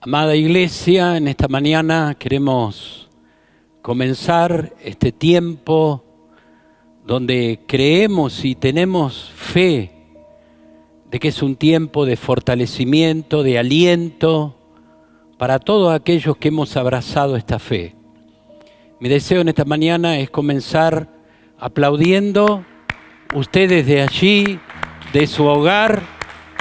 Amada Iglesia, en esta mañana queremos comenzar este tiempo donde creemos y tenemos fe de que es un tiempo de fortalecimiento, de aliento para todos aquellos que hemos abrazado esta fe. Mi deseo en esta mañana es comenzar aplaudiendo ustedes de allí, de su hogar,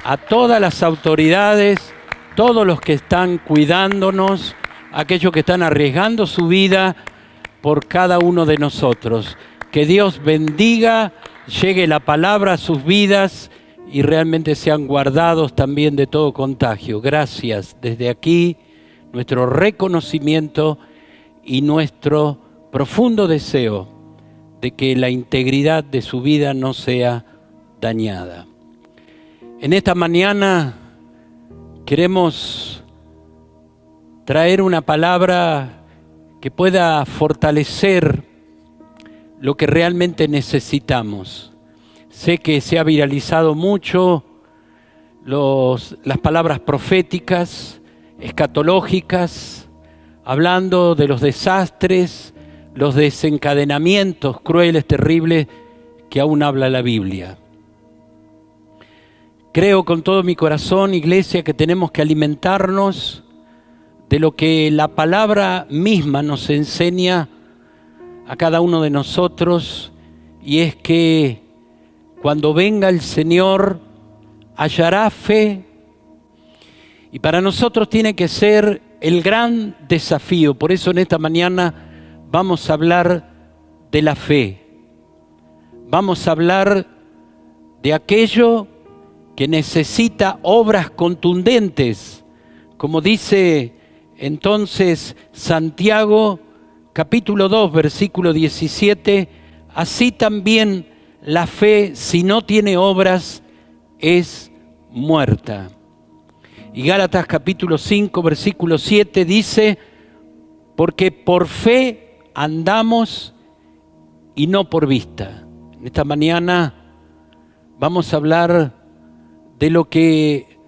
a todas las autoridades, todos los que están cuidándonos, aquellos que están arriesgando su vida por cada uno de nosotros. Que Dios bendiga, llegue la palabra a sus vidas y realmente sean guardados también de todo contagio. Gracias. Desde aquí, nuestro reconocimiento y nuestro profundo deseo de que la integridad de su vida no sea dañada. En esta mañana queremos traer una palabra que pueda fortalecer lo que realmente necesitamos. Sé que se ha viralizado mucho las palabras proféticas, escatológicas, hablando de los desastres, los desencadenamientos crueles, terribles, que aún habla la Biblia. Creo con todo mi corazón, Iglesia, que tenemos que alimentarnos de lo que la palabra misma nos enseña a cada uno de nosotros, y es que cuando venga el Señor hallará fe, y para nosotros tiene que ser el gran desafío. Por eso en esta mañana vamos a hablar de la fe, vamos a hablar de aquello que necesita obras contundentes, como dice entonces Santiago, capítulo 2, versículo 17, así también la fe, si no tiene obras, es muerta. Y Gálatas capítulo 5, versículo 7 dice, porque por fe andamos y no por vista. En esta mañana vamos a hablar de lo que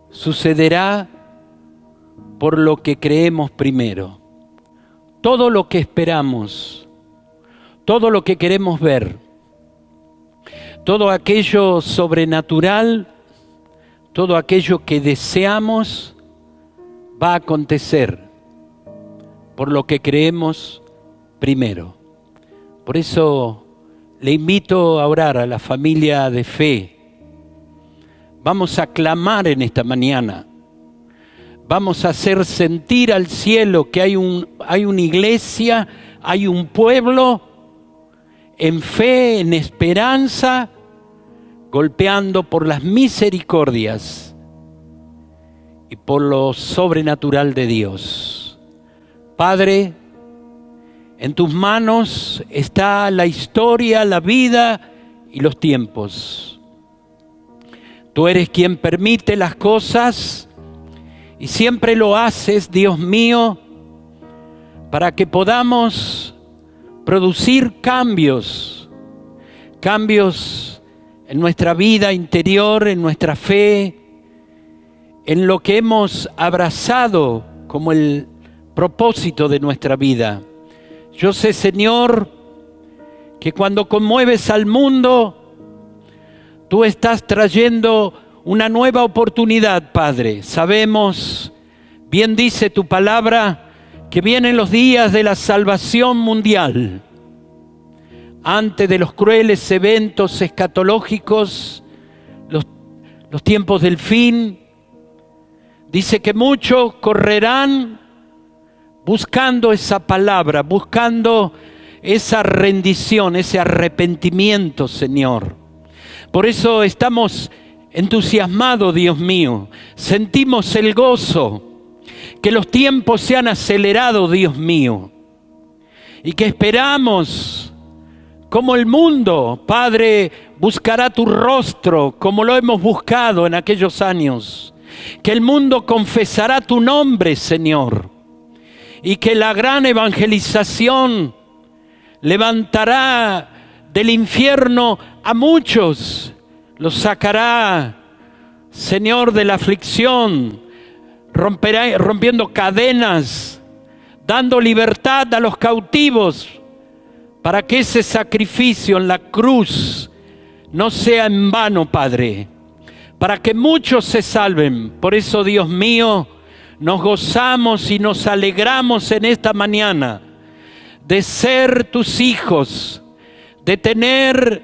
sucederá por lo que creemos primero. Todo lo que esperamos, todo lo que queremos ver, todo aquello sobrenatural, todo aquello que deseamos, va a acontecer por lo que creemos primero. Por eso le invito a orar a la familia de fe. Vamos a clamar en esta mañana. Vamos a hacer sentir al cielo que hay una iglesia, hay un pueblo en fe, en esperanza, golpeando por las misericordias y por lo sobrenatural de Dios. Padre, en tus manos está la historia, la vida y los tiempos. Tú eres quien permite las cosas y siempre lo haces, Dios mío, para que podamos producir cambios en nuestra vida interior, en nuestra fe, en lo que hemos abrazado como el propósito de nuestra vida. Yo sé, Señor, que cuando conmueves al mundo, tú estás trayendo una nueva oportunidad, Padre. Sabemos, bien dice tu palabra, que vienen los días de la salvación mundial. Antes de los crueles eventos escatológicos, los tiempos del fin, dice que muchos correrán buscando esa palabra, buscando esa rendición, ese arrepentimiento, Señor. Por eso estamos entusiasmados, Dios mío. Sentimos el gozo, que los tiempos se han acelerado, Dios mío. Y que esperamos, como el mundo, Padre, buscará tu rostro, como lo hemos buscado en aquellos años. Que el mundo confesará tu nombre, Señor. Y que la gran evangelización levantará del infierno a muchos, los sacará, Señor, de la aflicción, rompiendo cadenas, dando libertad a los cautivos, para que ese sacrificio en la cruz no sea en vano, Padre, para que muchos se salven. Por eso, Dios mío, nos gozamos y nos alegramos en esta mañana de ser tus hijos, de tener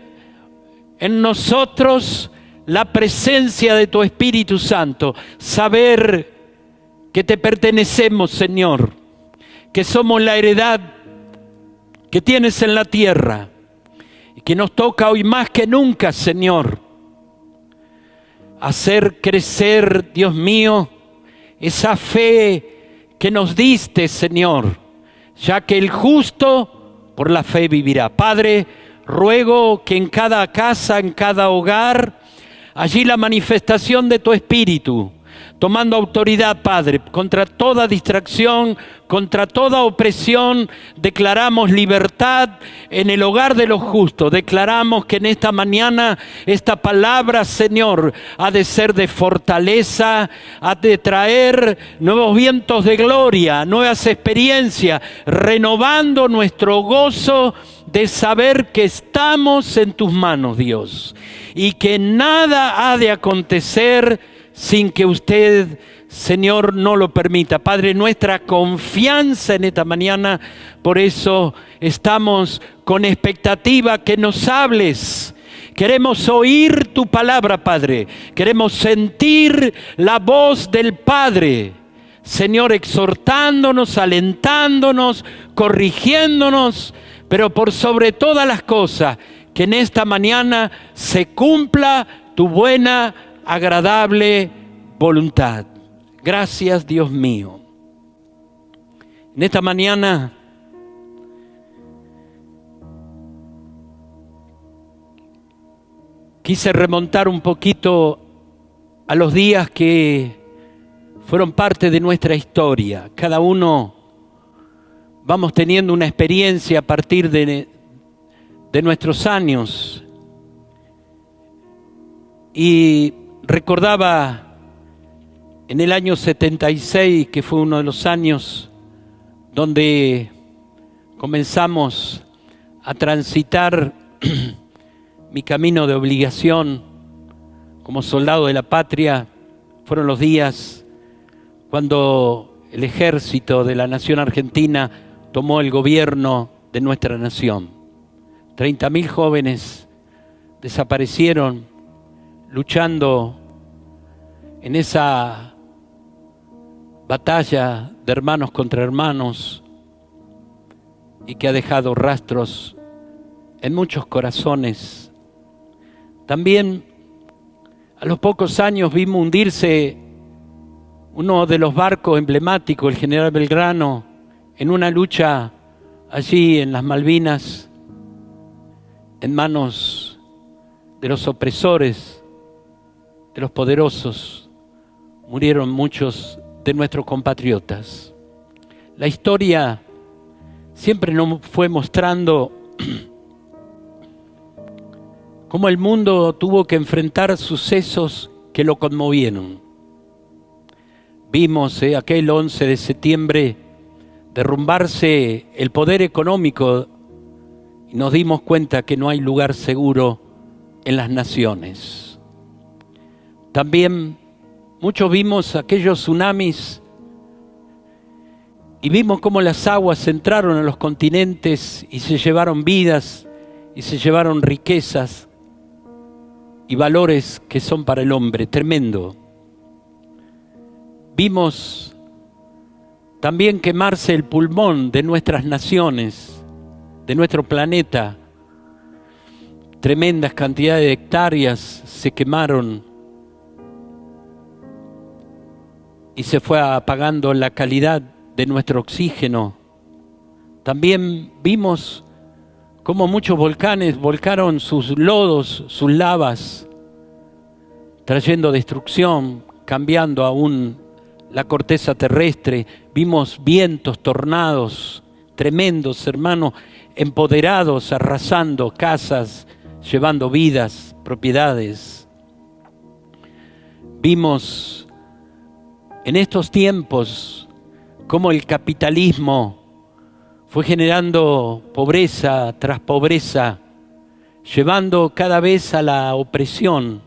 en nosotros la presencia de tu Espíritu Santo, saber que te pertenecemos, Señor, que somos la heredad que tienes en la tierra y que nos toca hoy más que nunca, Señor, hacer crecer, Dios mío, esa fe que nos diste, Señor, ya que el justo por la fe vivirá. Padre, ruego que en cada casa, en cada hogar, allí la manifestación de tu Espíritu, tomando autoridad, Padre, contra toda distracción, contra toda opresión, declaramos libertad en el hogar de los justos. Declaramos que en esta mañana esta palabra, Señor, ha de ser de fortaleza, ha de traer nuevos vientos de gloria, nuevas experiencias, renovando nuestro gozo de saber que estamos en tus manos, Dios, y que nada ha de acontecer sin que usted, Señor, no lo permita. Padre, nuestra confianza en esta mañana, por eso estamos con expectativa que nos hables. Queremos oír tu palabra, Padre. Queremos sentir la voz del Padre, Señor, exhortándonos, alentándonos, corrigiéndonos, pero por sobre todas las cosas, que en esta mañana se cumpla tu buena, agradable voluntad. Gracias, Dios mío. En esta mañana quise remontar un poquito a los días que fueron parte de nuestra historia. Cada uno vamos teniendo una experiencia a partir de nuestros años. Y recordaba en el año 76, que fue uno de los años donde comenzamos a transitar mi camino de obligación como soldado de la patria. Fueron los días cuando el ejército de la nación argentina tomó el gobierno de nuestra nación. 30.000 jóvenes desaparecieron luchando en esa batalla de hermanos contra hermanos, y que ha dejado rastros en muchos corazones. También a los pocos años vimos hundirse uno de los barcos emblemáticos, el General Belgrano, en una lucha allí en las Malvinas, en manos de los opresores, de los poderosos. Murieron muchos de nuestros compatriotas. La historia siempre nos fue mostrando cómo el mundo tuvo que enfrentar sucesos que lo conmovieron. Vimos aquel 11 de septiembre derrumbarse el poder económico y nos dimos cuenta que no hay lugar seguro en las naciones. También muchos vimos aquellos tsunamis y vimos cómo las aguas entraron a los continentes y se llevaron vidas y se llevaron riquezas y valores que son para el hombre. Tremendo. Vimos también quemarse el pulmón de nuestras naciones, de nuestro planeta. Tremendas cantidades de hectáreas se quemaron y se fue apagando la calidad de nuestro oxígeno. También vimos cómo muchos volcanes volcaron sus lodos, sus lavas, trayendo destrucción, cambiando aún la corteza terrestre. Vimos vientos, tornados tremendos, hermanos, empoderados, arrasando casas, llevando vidas, propiedades. Vimos en estos tiempos, cómo el capitalismo fue generando pobreza tras pobreza, llevando cada vez a la opresión,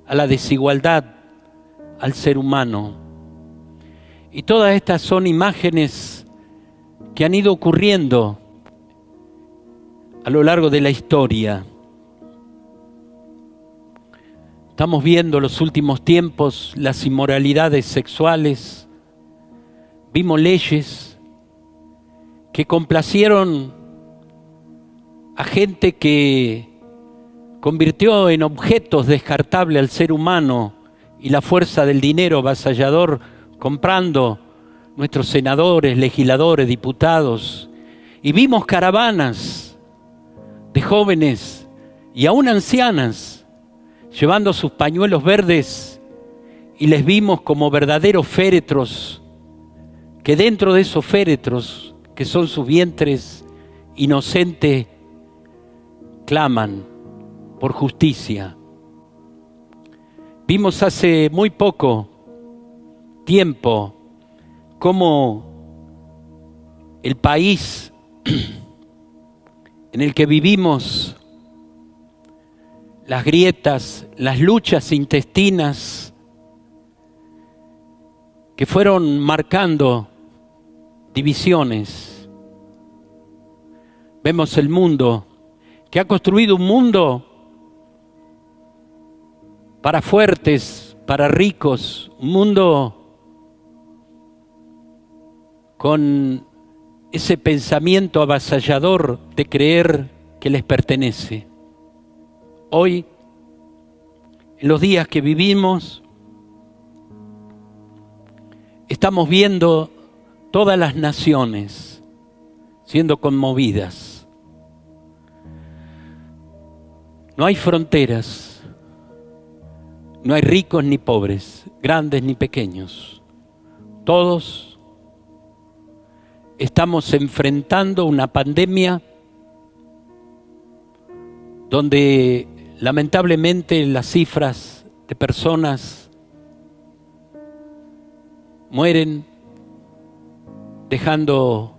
a la desigualdad, al ser humano. Y todas estas son imágenes que han ido ocurriendo a lo largo de la historia. Estamos viendo en los últimos tiempos las inmoralidades sexuales. Vimos leyes que complacieron a gente que convirtió en objetos descartables al ser humano y la fuerza del dinero avasallador comprando nuestros senadores, legisladores, diputados. Y vimos caravanas de jóvenes y aún ancianas llevando sus pañuelos verdes, y les vimos como verdaderos féretros, que dentro de esos féretros, que son sus vientres inocentes, claman por justicia. Vimos hace muy poco tiempo cómo el país en el que vivimos, las grietas, las luchas intestinas que fueron marcando divisiones. Vemos el mundo, que ha construido un mundo para fuertes, para ricos, un mundo con ese pensamiento avasallador de creer que les pertenece. Hoy, en los días que vivimos, estamos viendo todas las naciones siendo conmovidas. No hay fronteras, no hay ricos ni pobres, grandes ni pequeños. Todos estamos enfrentando una pandemia donde lamentablemente las cifras de personas mueren, dejando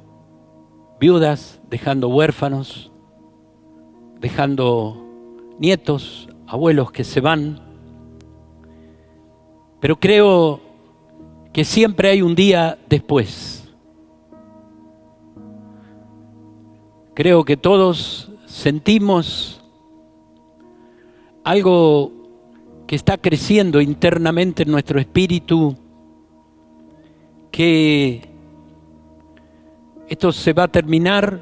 viudas, dejando huérfanos, dejando nietos, abuelos que se van. Pero creo que siempre hay un día después. Creo que todos sentimos algo que está creciendo internamente en nuestro espíritu, que esto se va a terminar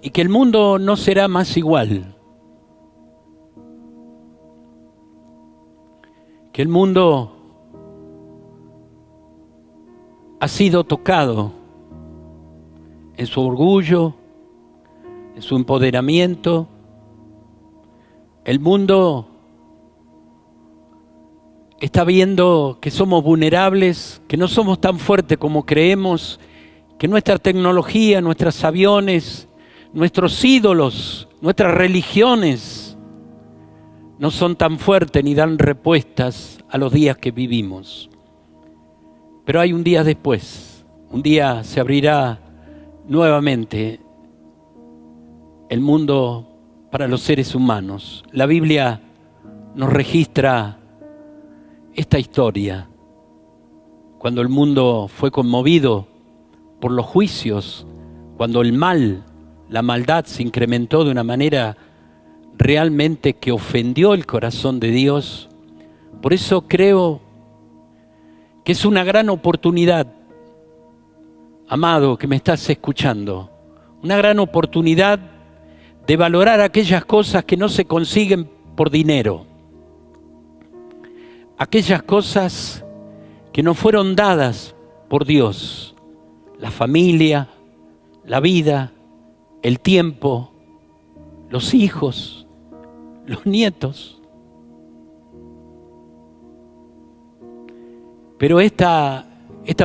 y que el mundo no será más igual. Que el mundo ha sido tocado en su orgullo, en su empoderamiento. El mundo está viendo que somos vulnerables, que no somos tan fuertes como creemos, que nuestra tecnología, nuestros aviones, nuestros ídolos, nuestras religiones no son tan fuertes ni dan respuestas a los días que vivimos. Pero hay un día después, un día se abrirá nuevamente el mundo para los seres humanos. La Biblia nos registra esta historia, cuando el mundo fue conmovido por los juicios, cuando el mal, la maldad se incrementó de una manera realmente que ofendió el corazón de Dios. Por eso creo que es una gran oportunidad, amado que me estás escuchando, una gran oportunidad de valorar aquellas cosas que no se consiguen por dinero, aquellas cosas que nos fueron dadas por Dios, la familia, la vida, el tiempo, los hijos, los nietos. Pero esta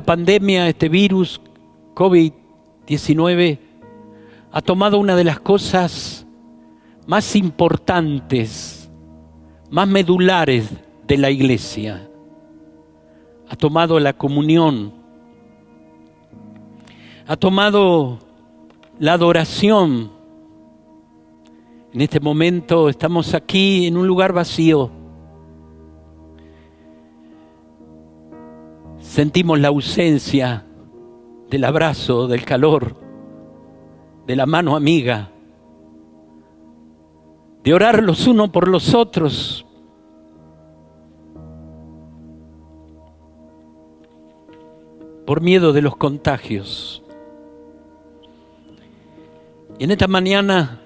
pandemia, este virus COVID-19 ha tomado una de las cosas más importantes, más medulares de la iglesia. ha tomado la comunión, ha tomado la adoración. En este momento estamos aquí en un lugar vacío. Sentimos la ausencia del abrazo, del calor, de la mano amiga, de orar los unos por los otros. Por miedo de los contagios. Y en esta mañana,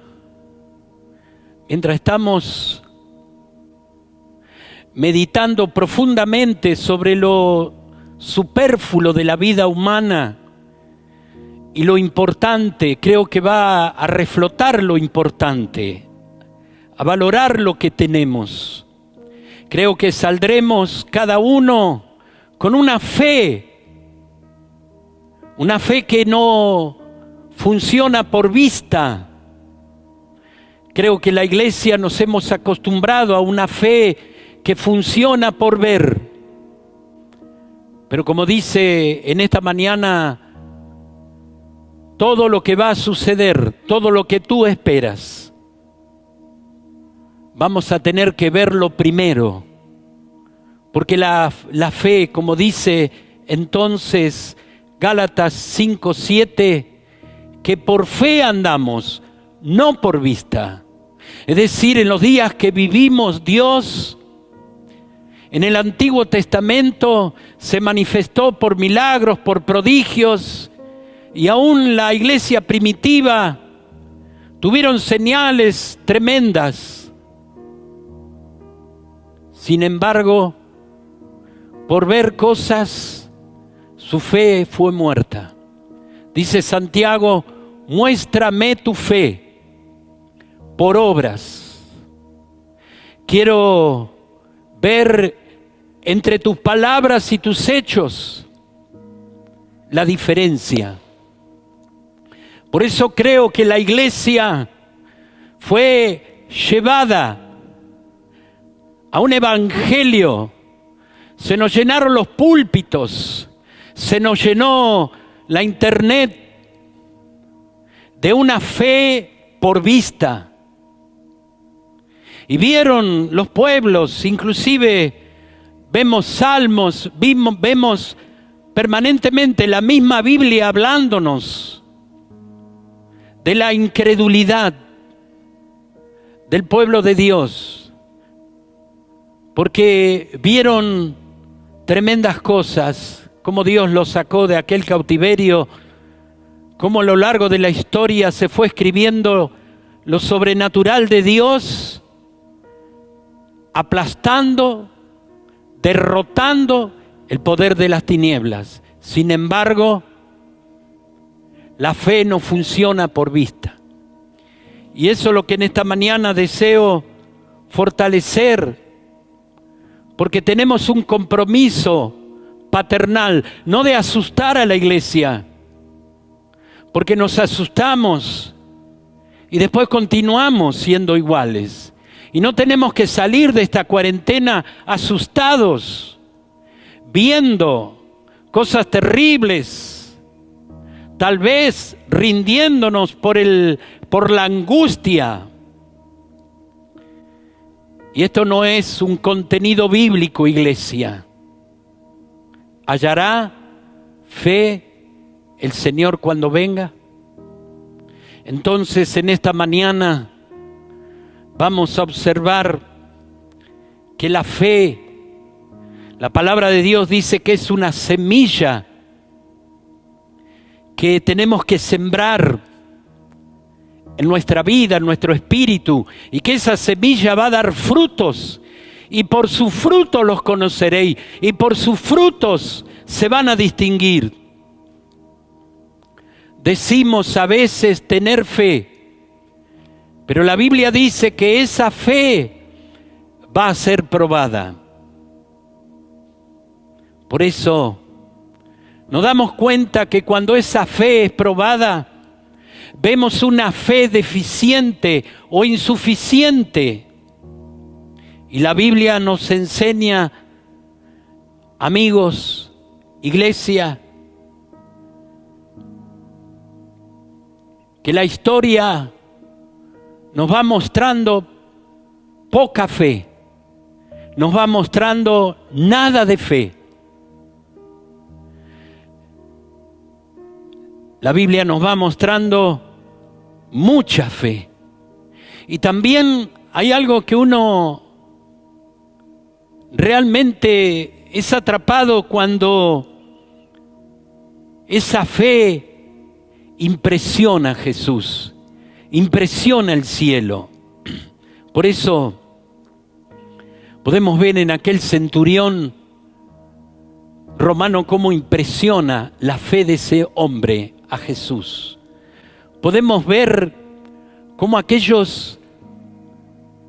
mientras estamos meditando profundamente sobre lo superfluo de la vida humana y lo importante, creo que va a reflotar lo importante, a valorar lo que tenemos. Creo que saldremos cada uno con una fe que no funciona por vista. Creo que la iglesia nos hemos acostumbrado a una fe que funciona por ver. Pero como dice en esta mañana, todo lo que va a suceder, todo lo que tú esperas, vamos a tener que verlo primero. Porque la fe, como dice entonces Gálatas 5:7, que por fe andamos, no por vista. Es decir, en los días que vivimos, Dios en el Antiguo Testamento se manifestó por milagros, por prodigios, y aún la iglesia primitiva tuvieron señales tremendas. Sin embargo, por ver cosas, su fe fue muerta. Dice Santiago, muéstrame tu fe por obras. Quiero ver entre tus palabras y tus hechos la diferencia. Por eso creo que la iglesia fue llevada a un evangelio. Se nos llenaron los púlpitos, se nos llenó la internet de una fe por vista. Y vieron los pueblos, inclusive vemos salmos, vemos permanentemente la misma Biblia hablándonos de la incredulidad del pueblo de Dios, porque vieron tremendas cosas, cómo Dios los sacó de aquel cautiverio, cómo a lo largo de la historia se fue escribiendo lo sobrenatural de Dios, aplastando, derrotando el poder de las tinieblas. Sin embargo, la fe no funciona por vista. Y eso es lo que en esta mañana deseo fortalecer, porque tenemos un compromiso paternal, no de asustar a la iglesia, porque nos asustamos y después continuamos siendo iguales. Y no tenemos que salir de esta cuarentena asustados, viendo cosas terribles, tal vez rindiéndonos por la angustia. Y esto no es un contenido bíblico, iglesia. ¿Hallará fe el Señor cuando venga? Entonces, en esta mañana vamos a observar que la fe, la palabra de Dios dice que es una semilla que tenemos que sembrar en nuestra vida, en nuestro espíritu, y que esa semilla va a dar frutos, y por sus frutos los conoceréis, y por sus frutos se van a distinguir. Decimos a veces tener fe, pero la Biblia dice que esa fe va a ser probada. Por eso nos damos cuenta que cuando esa fe es probada, vemos una fe deficiente o insuficiente. Y la Biblia nos enseña amigos, iglesia, que la historia nos va mostrando poca fe, nos va mostrando nada de fe. La Biblia nos va mostrando mucha fe. Y también hay algo que uno realmente es atrapado cuando esa fe impresiona a Jesús, impresiona el cielo. Por eso podemos ver en aquel centurión romano cómo impresiona la fe de ese hombre a Jesús. Podemos ver cómo aquellos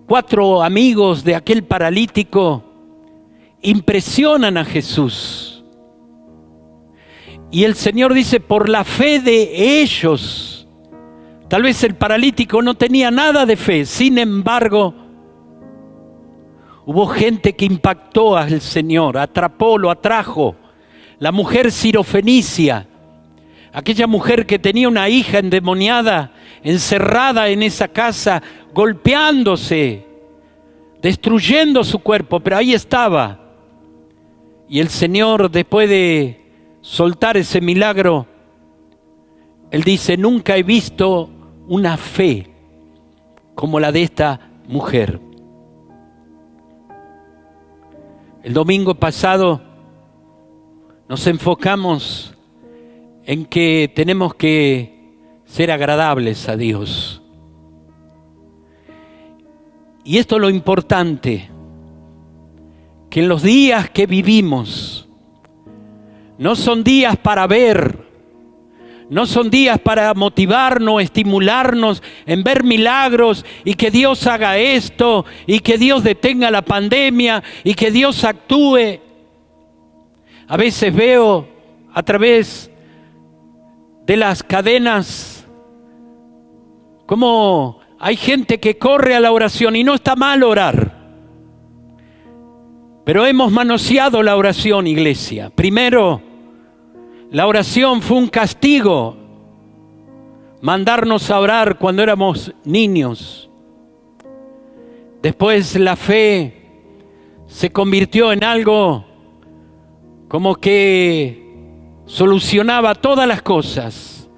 4 amigos de aquel paralítico impresionan a Jesús. Y el Señor dice, por la fe de ellos. Tal vez el paralítico no tenía nada de fe, sin embargo, hubo gente que impactó al Señor, atrapó, lo atrajo. La mujer sirofenicia, aquella mujer que tenía una hija endemoniada, encerrada en esa casa, golpeándose, destruyendo su cuerpo, pero ahí estaba. Y el Señor, después de soltar ese milagro, Él dice, nunca he visto una fe como la de esta mujer. El domingo pasado nos enfocamos en que tenemos que ser agradables a Dios. Y esto es lo importante, que en los días que vivimos no son días para ver, no son días para motivarnos, estimularnos en ver milagros y que Dios haga esto y que Dios detenga la pandemia y que Dios actúe. A veces veo a través de las cadenas cómo hay gente que corre a la oración y no está mal orar. Pero hemos manoseado la oración, iglesia. Primero, la oración fue un castigo, mandarnos a orar cuando éramos niños. Después la fe se convirtió en algo como que solucionaba todas las cosas.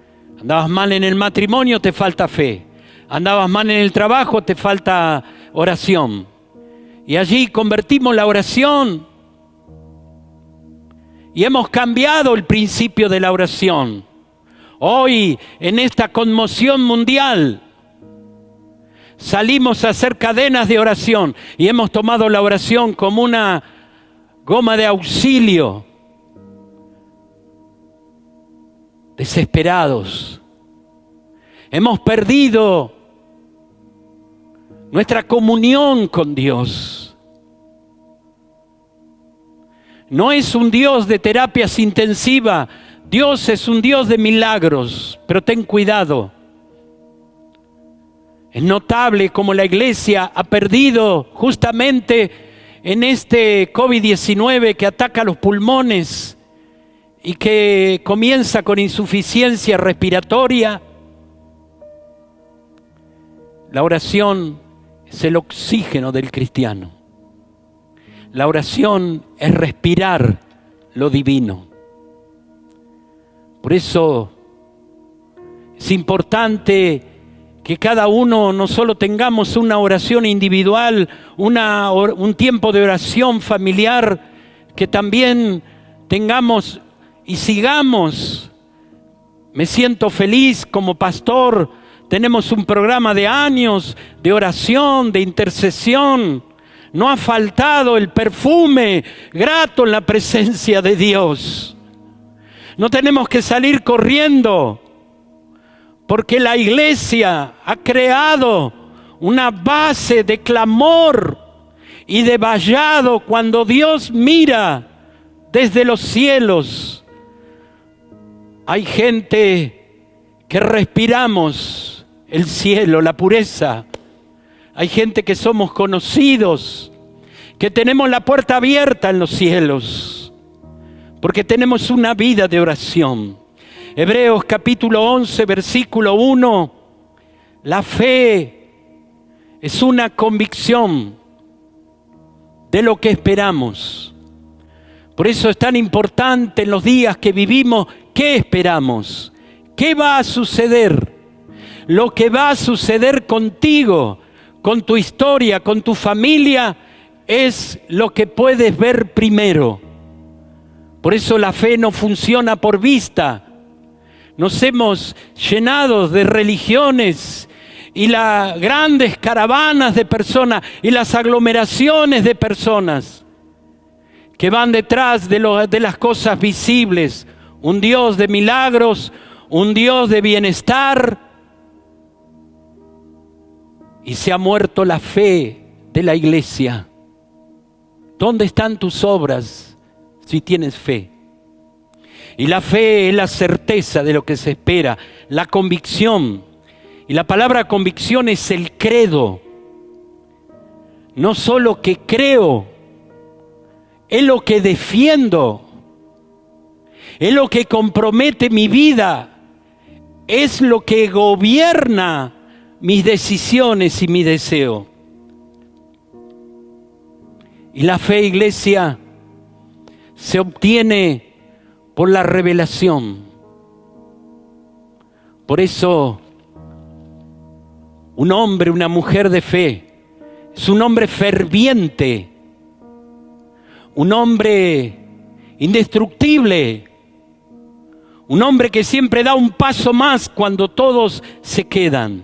Andabas mal en el matrimonio, te falta fe. Andabas mal en el trabajo, te falta oración. Y allí convertimos la oración y hemos cambiado el principio de la oración. Hoy, en esta conmoción mundial, salimos a hacer cadenas de oración y hemos tomado la oración como una goma de auxilio. Desesperados. Hemos perdido nuestra comunión con Dios. No es un Dios de terapias intensivas. Dios es un Dios de milagros. Pero ten cuidado. Es notable cómo la iglesia ha perdido justamente en este COVID-19 que ataca los pulmones y que comienza con insuficiencia respiratoria. La oración es el oxígeno del cristiano. La oración es respirar lo divino. Por eso es importante que cada uno no solo tengamos una oración individual, un tiempo de oración familiar, que también tengamos y sigamos. Me siento feliz como pastor. Tenemos un programa de años de oración, de intercesión. No ha faltado el perfume grato en la presencia de Dios. No tenemos que salir corriendo, porque la iglesia ha creado una base de clamor y de vallado cuando Dios mira desde los cielos. Hay gente que respiramos el cielo, la pureza. Hay gente que somos conocidos, que tenemos la puerta abierta en los cielos. porque tenemos una vida de oración. Hebreos capítulo 11, versículo 1, la fe es una convicción de lo que esperamos. Por eso es tan importante en los días que vivimos, ¿qué esperamos? ¿Qué va a suceder? Lo que va a suceder contigo, con tu historia, con tu familia, es lo que puedes ver primero. Por eso la fe no funciona por vista. Nos hemos llenado de religiones y las grandes caravanas de personas y las aglomeraciones de personas que van detrás de las cosas visibles. Un Dios de milagros, un Dios de bienestar. Y se ha muerto la fe de la iglesia. ¿Dónde están tus obras si tienes fe? Y la fe es la certeza de lo que se espera, la convicción. Y la palabra convicción es el credo. No solo que creo, es lo que defiendo, es lo que compromete mi vida, es lo que gobierna mis decisiones y mi deseo. Y la fe, iglesia, se obtiene por la revelación. Por eso, un hombre, una mujer de fe, es un hombre ferviente, un hombre indestructible, un hombre que siempre da un paso más cuando todos se quedan.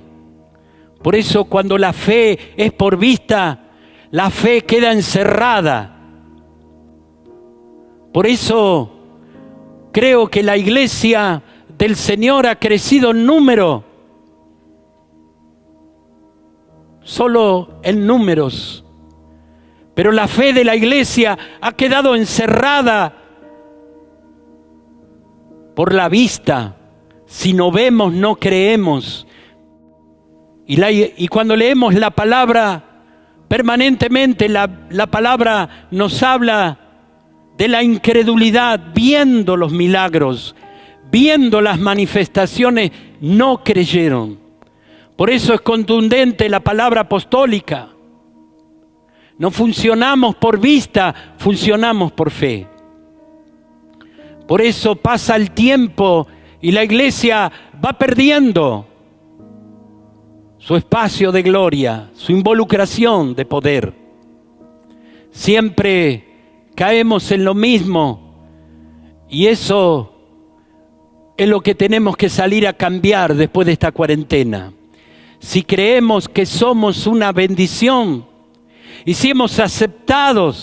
Por eso, cuando la fe es por vista, la fe queda encerrada. Por eso creo que la iglesia del Señor ha crecido en número, solo en números. Pero la fe de la iglesia ha quedado encerrada por la vista. Si no vemos, no creemos. Y cuando leemos la palabra, permanentemente la palabra nos habla de la incredulidad, viendo los milagros, viendo las manifestaciones, no creyeron. Por eso es contundente la palabra apostólica. No funcionamos por vista, funcionamos por fe. Por eso pasa el tiempo y la iglesia va perdiendo su espacio de gloria, su involucración de poder. Siempre caemos en lo mismo y eso es lo que tenemos que salir a cambiar después de esta cuarentena. Si creemos que somos una bendición y si hemos aceptado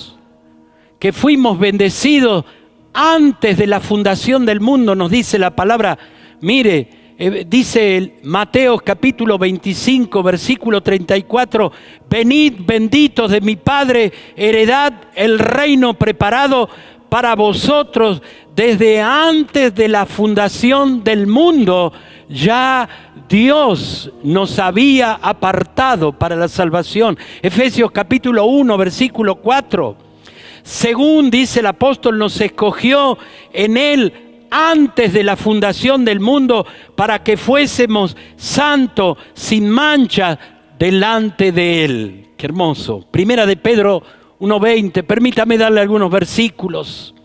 que fuimos bendecidos antes de la fundación del mundo, nos dice la palabra, mire, dice Mateo capítulo 25, versículo 34, venid benditos de mi Padre, heredad el reino preparado para vosotros desde antes de la fundación del mundo. Ya Dios nos había apartado para la salvación. Efesios capítulo 1, versículo 4. Según dice el apóstol, nos escogió en Él antes de la fundación del mundo para que fuésemos santos, sin mancha, delante de Él. Qué hermoso. Primera de Pedro 1:20. Permítame darle algunos versículos.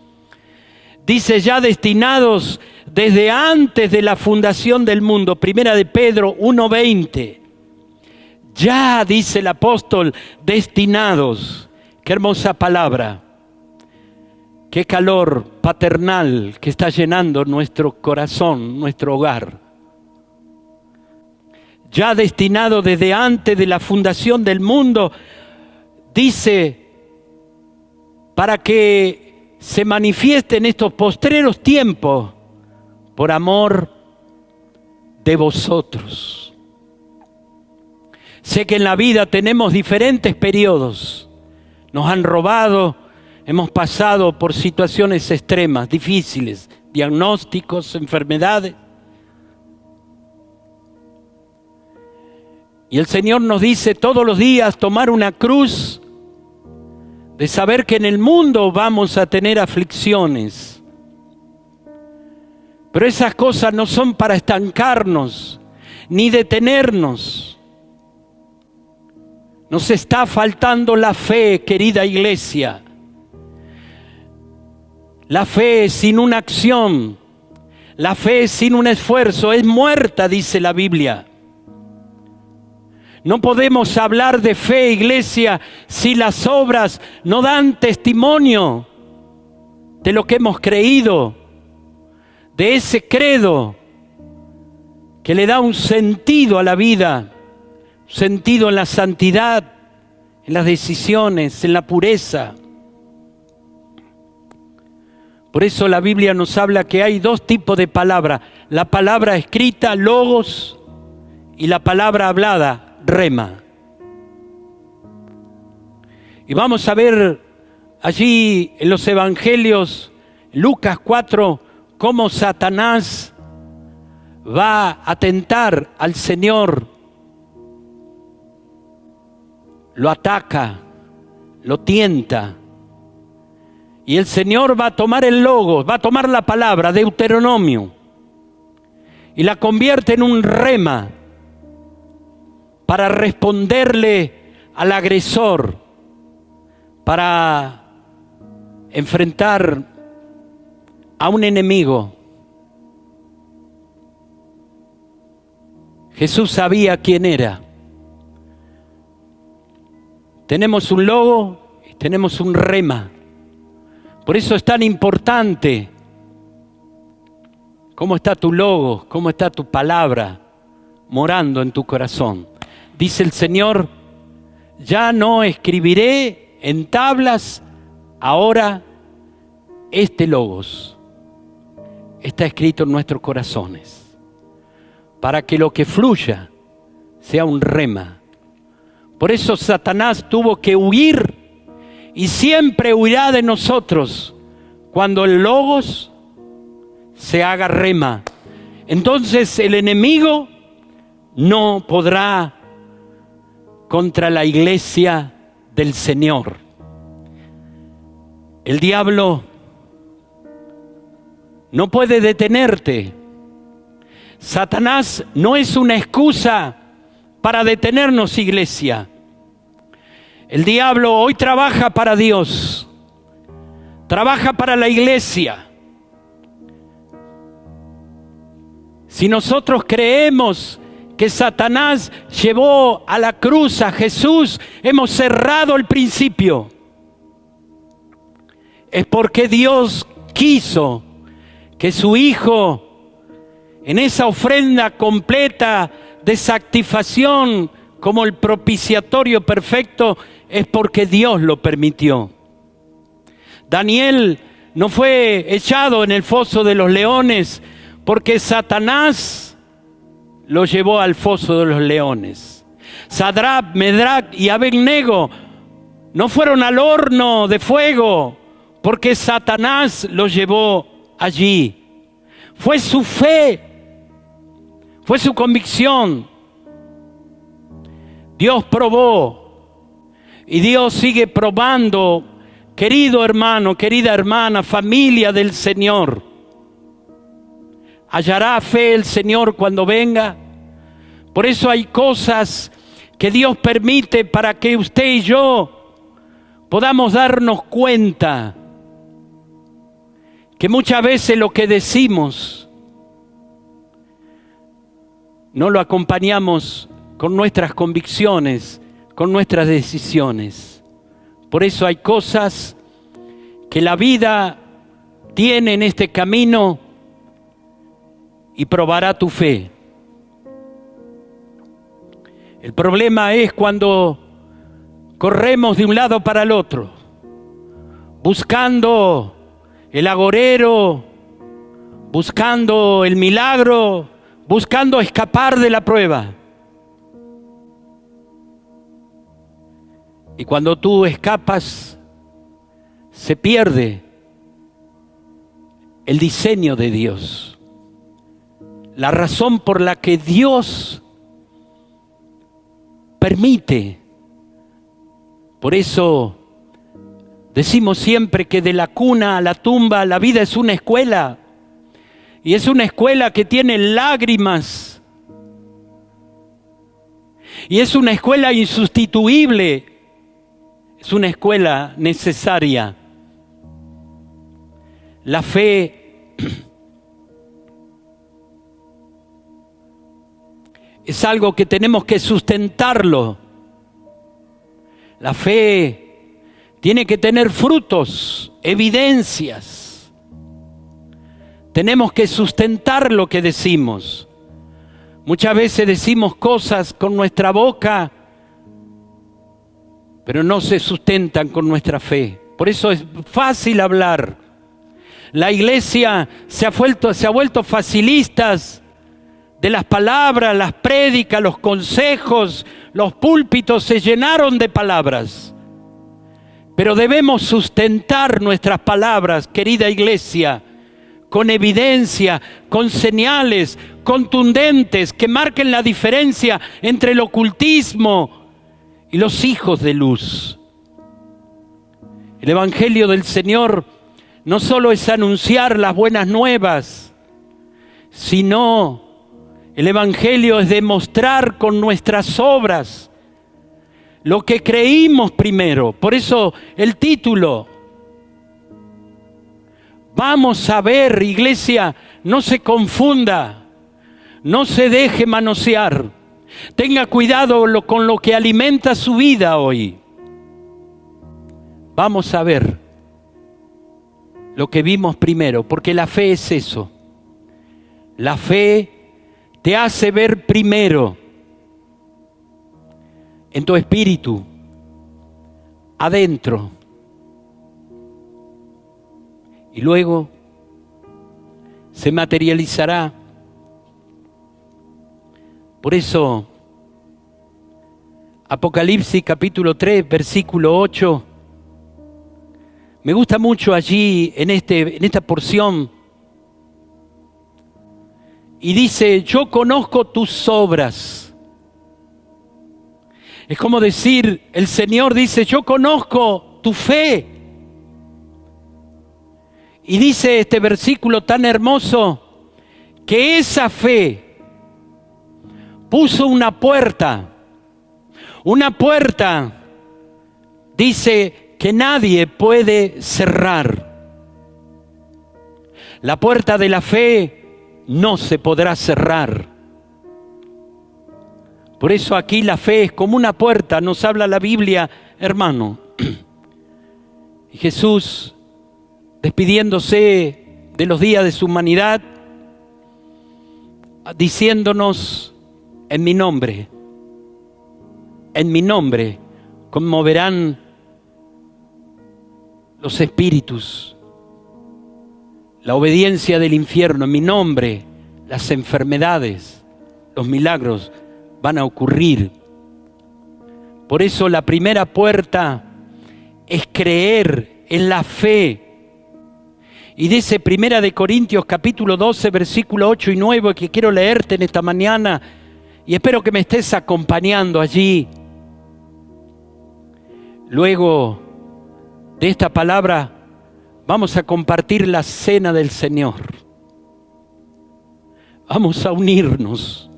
Dice, ya destinados desde antes de la fundación del mundo. Primera de Pedro 1:20. Ya, dice el apóstol, destinados. Qué hermosa palabra. Qué calor paternal que está llenando nuestro corazón, nuestro hogar. Ya destinado desde antes de la fundación del mundo, dice, para que se manifieste en estos postreros tiempos por amor de vosotros. Sé que en la vida tenemos diferentes periodos. Nos han robado, hemos pasado por situaciones extremas, difíciles, diagnósticos, enfermedades. Y el Señor nos dice todos los días tomar una cruz, de saber que en el mundo vamos a tener aflicciones. Pero esas cosas no son para estancarnos ni detenernos. Nos está faltando la fe, querida iglesia. La fe sin una acción, la fe sin un esfuerzo es muerta, dice la Biblia. No podemos hablar de fe, iglesia, si las obras no dan testimonio de lo que hemos creído, de ese credo que le da un sentido a la vida, un sentido en la santidad, en las decisiones, en la pureza. Por eso la Biblia nos habla que hay dos tipos de palabra: la palabra escrita, logos, y la palabra hablada, rema. Y vamos a ver allí en los evangelios, Lucas 4, cómo Satanás va a tentar al Señor. Lo ataca, lo tienta. Y el Señor va a tomar el logos, va a tomar la palabra, Deuteronomio, y la convierte en un rema para responderle al agresor, para enfrentar a un enemigo. Jesús sabía quién era. Tenemos un logo y tenemos un rema. Por eso es tan importante cómo está tu logo, cómo está tu palabra morando en tu corazón. Dice el Señor: ya no escribiré en tablas, ahora este logos está escrito en nuestros corazones, para que lo que fluya sea un rema. Por eso Satanás tuvo que huir, y siempre huirá de nosotros cuando el logos se haga rema. Entonces el enemigo no podrá contra la iglesia del Señor. El diablo no puede detenerte. Satanás no es una excusa para detenernos, iglesia. El diablo hoy trabaja para Dios, trabaja para la iglesia. Si nosotros creemos que Satanás llevó a la cruz a Jesús, hemos cerrado el principio. Es porque Dios quiso que su Hijo, en esa ofrenda completa de satisfacción como el propiciatorio perfecto, es porque Dios lo permitió. Daniel no fue echado en el foso de los leones porque Satanás lo llevó al foso de los leones. Sadrach, Medrach y Abednego no fueron al horno de fuego porque Satanás los llevó allí. Fue su fe, fue su convicción. Dios probó y Dios sigue probando. Querido hermano, querida hermana, familia del Señor, ¿hallará fe el Señor cuando venga? Por eso hay cosas que Dios permite para que usted y yo podamos darnos cuenta que muchas veces lo que decimos no lo acompañamos con nuestras convicciones, con nuestras decisiones. Por eso hay cosas que la vida tiene en este camino y probará tu fe. El problema es cuando corremos de un lado para el otro, buscando el agorero, buscando el milagro, buscando escapar de la prueba. Y cuando tú escapas, se pierde el diseño de Dios, la razón por la que Dios permite. Por eso decimos siempre que de la cuna a la tumba la vida es una escuela, Y es una escuela que tiene lágrimas. Y es una escuela insustituible. Es una escuela necesaria. La fe es algo que tenemos que sustentarlo. La fe tiene que tener frutos, evidencias. Tenemos que sustentar lo que decimos. Muchas veces decimos cosas con nuestra boca, pero no se sustentan con nuestra fe. Por eso es fácil hablar. La iglesia se ha vuelto facilistas de las palabras, las prédicas, los consejos, los púlpitos se llenaron de palabras. Pero debemos sustentar nuestras palabras, querida iglesia, con evidencia, con señales contundentes que marquen la diferencia entre el ocultismo y los hijos de luz. El Evangelio del Señor no solo es anunciar las buenas nuevas, sino el Evangelio es demostrar con nuestras obras lo que creímos primero. Por eso el título. Vamos a ver, iglesia, no se confunda, no se deje manosear. Tenga cuidado con lo que alimenta su vida hoy. Vamos a ver lo que vimos primero, porque la fe es eso. La fe te hace ver primero en tu espíritu, adentro. Y luego se materializará. Por eso, Apocalipsis capítulo 3, versículo 8, me gusta mucho allí en esta porción. Y dice, yo conozco tus obras. Es como decir, el Señor dice, yo conozco tu fe. Y dice este versículo tan hermoso, que esa fe puso una puerta, dice, que nadie puede cerrar. La puerta de la fe no se podrá cerrar. Por eso aquí la fe es como una puerta, nos habla la Biblia, hermano. Y Jesús, despidiéndose de los días de su humanidad, diciéndonos, en mi nombre conmoverán los espíritus, la obediencia del infierno, en mi nombre las enfermedades, los milagros van a ocurrir. Por eso la primera puerta es creer en la fe. Y dice Primera de Corintios capítulo 12, versículo 8 y 9, que quiero leerte en esta mañana y espero que me estés acompañando allí. Luego de esta palabra vamos a compartir la cena del Señor. Vamos a unirnos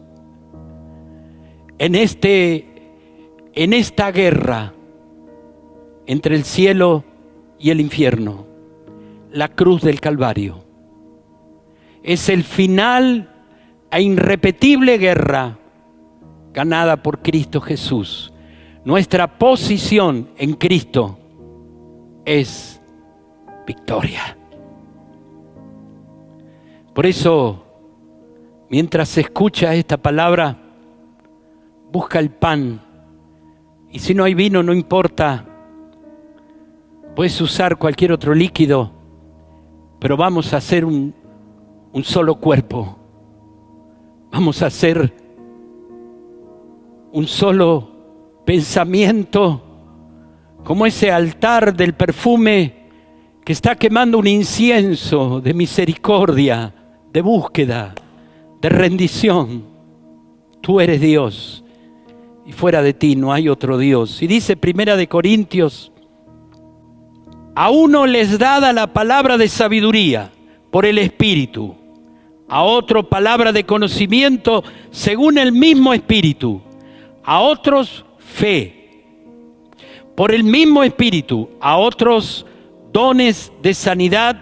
en esta guerra entre el cielo y el infierno. La cruz del Calvario es el final e irrepetible guerra ganada por Cristo Jesús. Nuestra posición en Cristo es victoria. Por eso, mientras se escucha esta palabra, busca el pan. Y si no hay vino, no importa. Puedes usar cualquier otro líquido, pero vamos a hacer un solo cuerpo. Vamos a hacer un solo pensamiento, como ese altar del perfume que está quemando un incienso de misericordia, de búsqueda, de rendición. Tú eres Dios y fuera de ti no hay otro Dios. Y dice Primera de Corintios, a uno les dada la palabra de sabiduría por el Espíritu, a otro palabra de conocimiento según el mismo Espíritu, a otros fe, por el mismo Espíritu, a otros dones de sanidad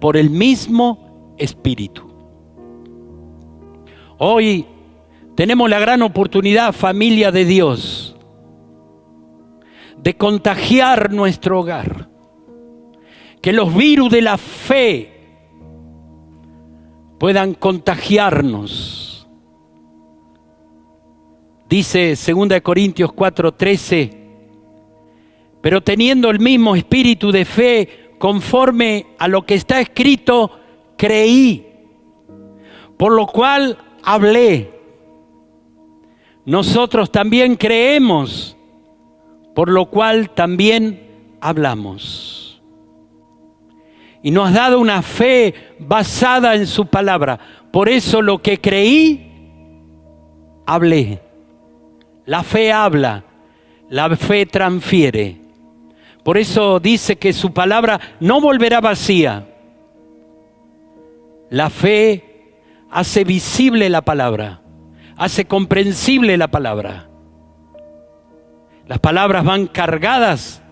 por el mismo Espíritu. Hoy tenemos la gran oportunidad, familia de Dios, de contagiar nuestro hogar. Que los virus de la fe puedan contagiarnos. Dice 2 Corintios 4:13, pero teniendo el mismo espíritu de fe, conforme a lo que está escrito, creí, por lo cual hablé. Nosotros también creemos, por lo cual también hablamos. Y nos ha dado una fe basada en su palabra. Por eso lo que creí, hablé. La fe habla, la fe transfiere. Por eso dice que su palabra no volverá vacía. La fe hace visible la palabra, hace comprensible la palabra. Las palabras van cargadas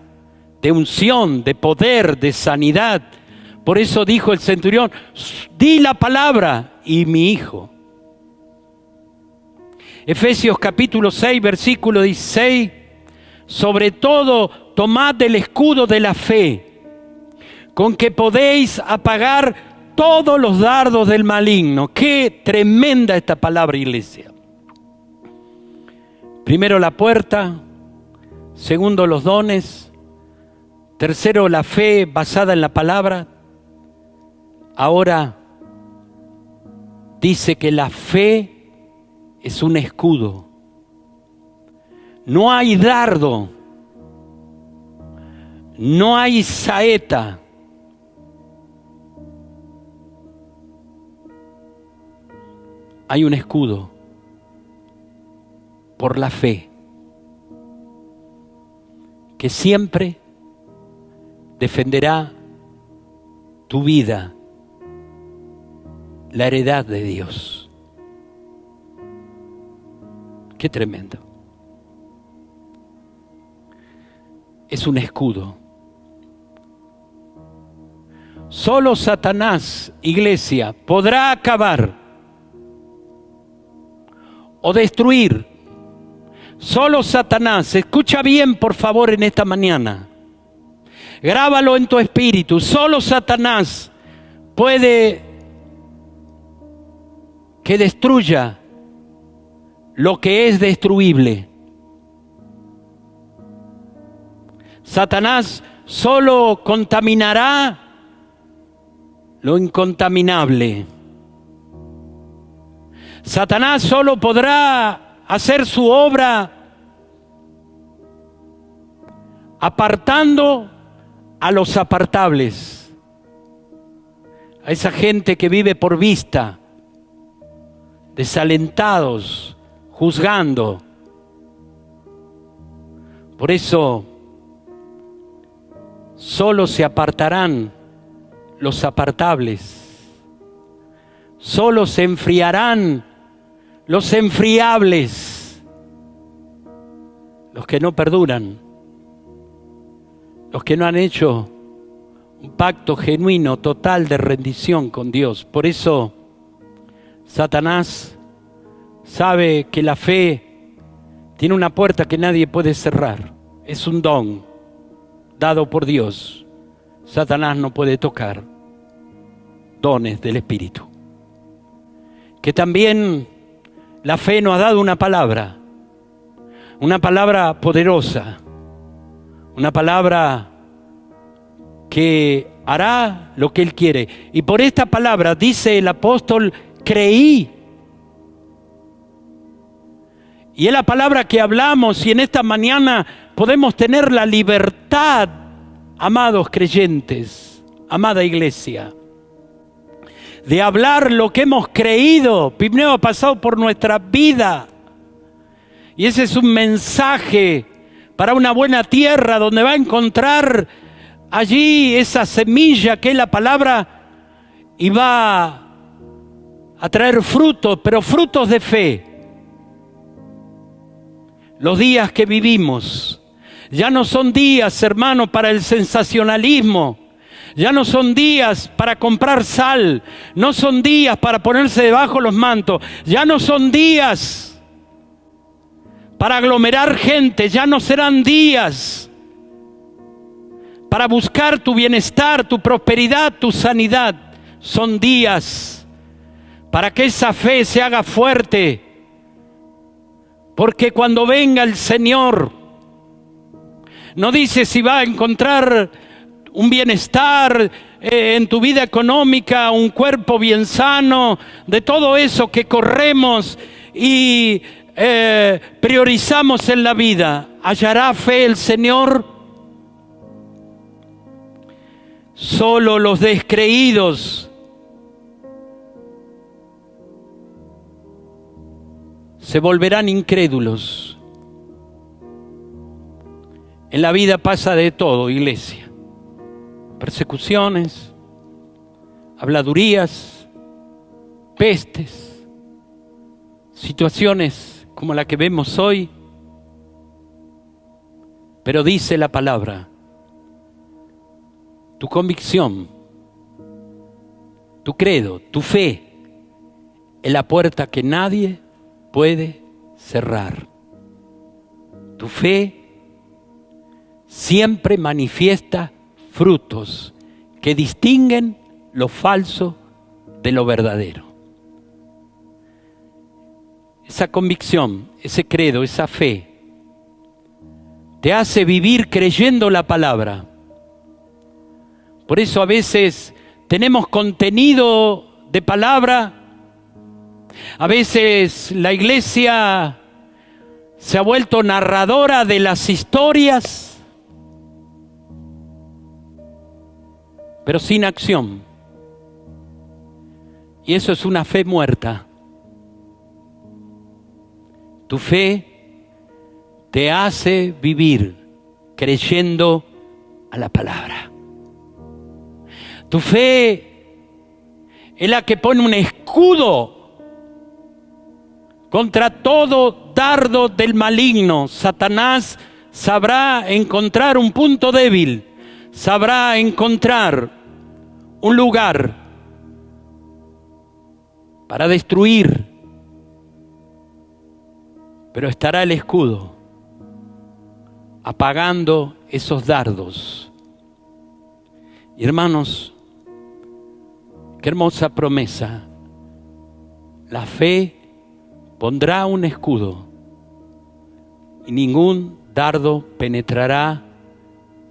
de unción, de poder, de sanidad. Por eso dijo el centurión, di la palabra y mi hijo. Efesios capítulo 6, versículo 16, sobre todo tomad el escudo de la fe, con que podéis apagar todos los dardos del maligno. Qué tremenda esta palabra, iglesia. Primero la puerta, segundo los dones, tercero la fe basada en la palabra. Ahora dice que la fe es un escudo. No hay dardo, no hay saeta. Hay un escudo por la fe que siempre defenderá tu vida, la heredad de Dios. Qué tremendo. Es un escudo. Solo Satanás, iglesia, podrá acabar o destruir. Solo Satanás, escucha bien por favor en esta mañana. Grábalo en tu espíritu. Solo Satanás puede que destruya lo que es destruible. Satanás solo contaminará lo incontaminable. Satanás solo podrá hacer su obra apartando a los apartables, a esa gente que vive por vista, desalentados, juzgando. Por eso solo se apartarán los apartables, solo se enfriarán los enfriables, los que no perduran, los que no han hecho un pacto genuino, total de rendición con Dios. Por eso Satanás sabe que la fe tiene una puerta que nadie puede cerrar. Es un don dado por Dios. Satanás no puede tocar. Dones del Espíritu. Que también la fe nos ha dado una palabra poderosa, una palabra que hará lo que Él quiere. Y por esta palabra, dice el apóstol, creí. Y es la palabra que hablamos, y en esta mañana podemos tener la libertad, amados creyentes, amada iglesia, de hablar lo que hemos creído. Primero ha pasado por nuestra vida. Y ese es un mensaje para una buena tierra donde va a encontrar allí esa semilla que es la palabra y va a traer frutos, pero frutos de fe. Los días que vivimos ya no son días, hermano, para el sensacionalismo. Ya no son días para comprar sal. No son días para ponerse debajo los mantos. Ya no son días para aglomerar gente. Ya no serán días para buscar tu bienestar, tu prosperidad, tu sanidad. Son días para que esa fe se haga fuerte. Porque cuando venga el Señor, no dice si va a encontrar un bienestar en tu vida económica, un cuerpo bien sano, de todo eso que corremos y priorizamos en la vida. ¿Hallará fe el Señor? Solo los descreídos se volverán incrédulos. En la vida pasa de todo, iglesia. Persecuciones, habladurías, pestes, situaciones como la que vemos hoy. Pero dice la palabra, tu convicción, tu credo, tu fe, es la puerta que nadie puede cerrar. Tu fe siempre manifiesta frutos que distinguen lo falso de lo verdadero. Esa convicción, ese credo, esa fe, te hace vivir creyendo la palabra. Por eso a veces tenemos contenido de palabra. A veces la iglesia se ha vuelto narradora de las historias, pero sin acción. Y eso es una fe muerta. Tu fe te hace vivir creyendo a la palabra. Tu fe es la que pone un escudo contra todo dardo del maligno. Satanás sabrá encontrar un punto débil, sabrá encontrar un lugar para destruir, pero estará el escudo apagando esos dardos. Y hermanos, qué hermosa promesa. La fe pondrá un escudo y ningún dardo penetrará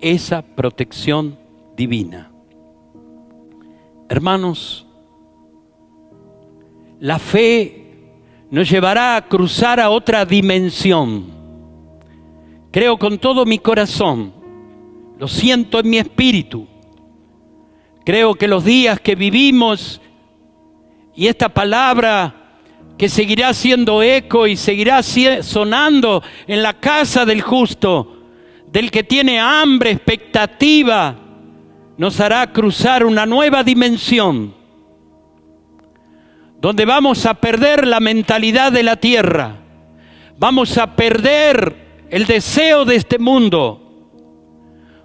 esa protección divina. Hermanos, la fe nos llevará a cruzar a otra dimensión. Creo con todo mi corazón, lo siento en mi espíritu. Creo que los días que vivimos y esta palabra que seguirá haciendo eco y seguirá sonando en la casa del justo, del que tiene hambre, expectativa, nos hará cruzar una nueva dimensión, donde vamos a perder la mentalidad de la tierra, vamos a perder el deseo de este mundo,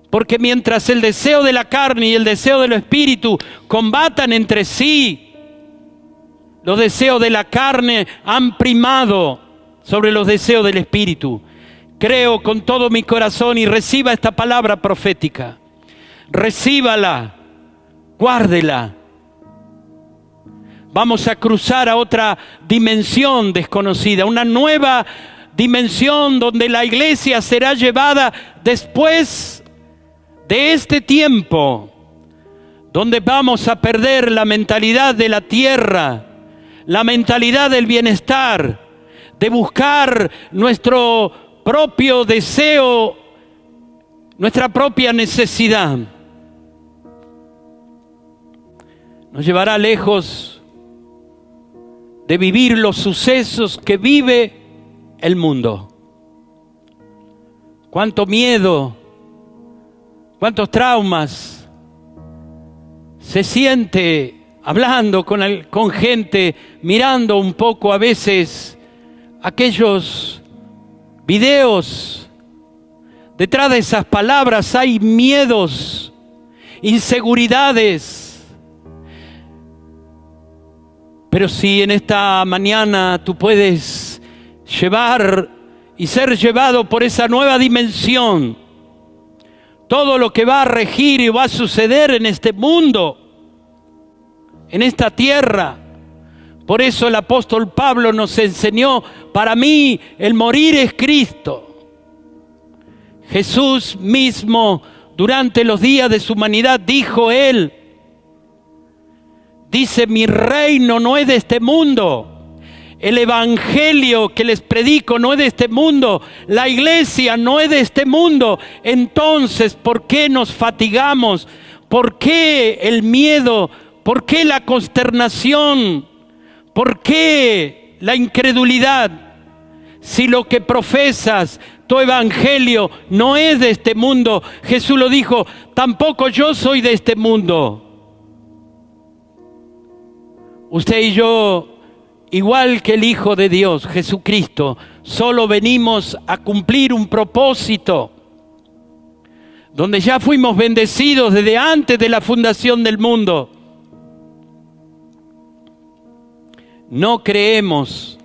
porque mientras el deseo de la carne y el deseo del espíritu combatan entre sí, los deseos de la carne han primado sobre los deseos del espíritu. Creo con todo mi corazón y reciba esta palabra profética. Recíbala, guárdela. Vamos a cruzar a otra dimensión desconocida, una nueva dimensión donde la iglesia será llevada después de este tiempo, donde vamos a perder la mentalidad de la tierra, la mentalidad del bienestar, de buscar nuestro propio deseo, nuestra propia necesidad. Nos llevará lejos de vivir los sucesos que vive el mundo. Cuánto miedo, cuántos traumas se siente hablando con gente, mirando un poco a veces aquellos videos. Detrás de esas palabras hay miedos, inseguridades. Pero si en esta mañana tú puedes llevar y ser llevado por esa nueva dimensión, todo lo que va a regir y va a suceder en este mundo, en esta tierra. Por eso el apóstol Pablo nos enseñó: para mí el morir es Cristo. Jesús mismo, durante los días de su humanidad, dijo él, dice: mi reino no es de este mundo. El evangelio que les predico no es de este mundo. La iglesia no es de este mundo. Entonces, ¿por qué nos fatigamos? ¿Por qué el miedo? ¿Por qué la consternación? ¿Por qué la incredulidad? Si lo que profesas, tu evangelio, no es de este mundo. Jesús lo dijo: tampoco yo soy de este mundo. Usted y yo, igual que el Hijo de Dios, Jesucristo, solo venimos a cumplir un propósito, donde ya fuimos bendecidos desde antes de la fundación del mundo. No creemos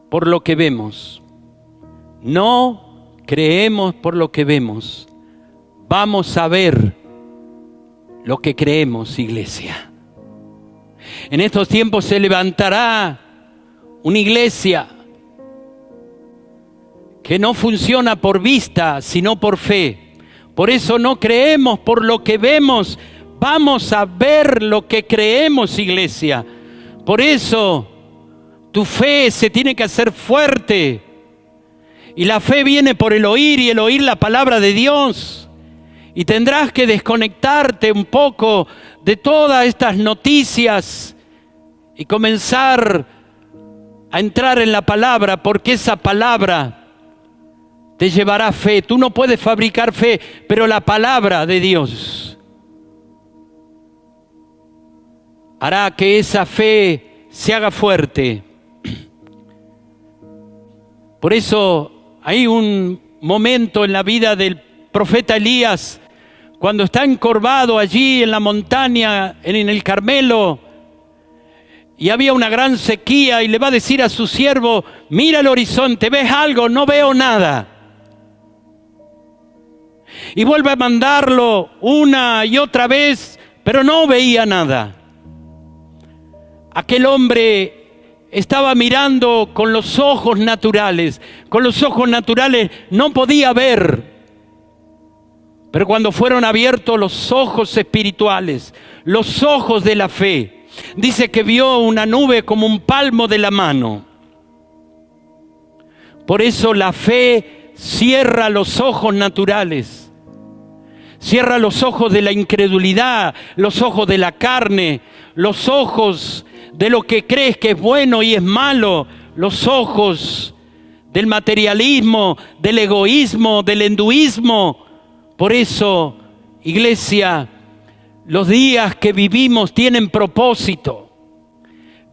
por lo que vemos. No creemos por lo que vemos. Vamos a ver lo que creemos, iglesia. En estos tiempos se levantará una iglesia que no funciona por vista, sino por fe. Por eso no creemos por lo que vemos, vamos a ver lo que creemos, iglesia. Por eso tu fe se tiene que hacer fuerte. Y la fe viene por el oír, y el oír la palabra de Dios. Y tendrás que desconectarte un poco de todas estas noticias y comenzar a entrar en la palabra, porque esa palabra te llevará a fe. Tú no puedes fabricar fe, pero la palabra de Dios hará que esa fe se haga fuerte. Por eso hay un momento en la vida del profeta Elías, cuando está encorvado allí en la montaña, en el Carmelo, y había una gran sequía, y le va a decir a su siervo: mira el horizonte, ¿ves algo? No veo nada. Y vuelve a mandarlo una y otra vez, pero no veía nada. Aquel hombre estaba mirando con los ojos naturales. Con los ojos naturales no podía ver. Pero cuando fueron abiertos los ojos espirituales, los ojos de la fe, dice que vio una nube como un palmo de la mano. Por eso la fe cierra los ojos naturales. Cierra los ojos de la incredulidad, los ojos de la carne, los ojos de lo que crees que es bueno y es malo, los ojos del materialismo, del egoísmo, del hinduismo. Por eso, iglesia, los días que vivimos tienen propósito.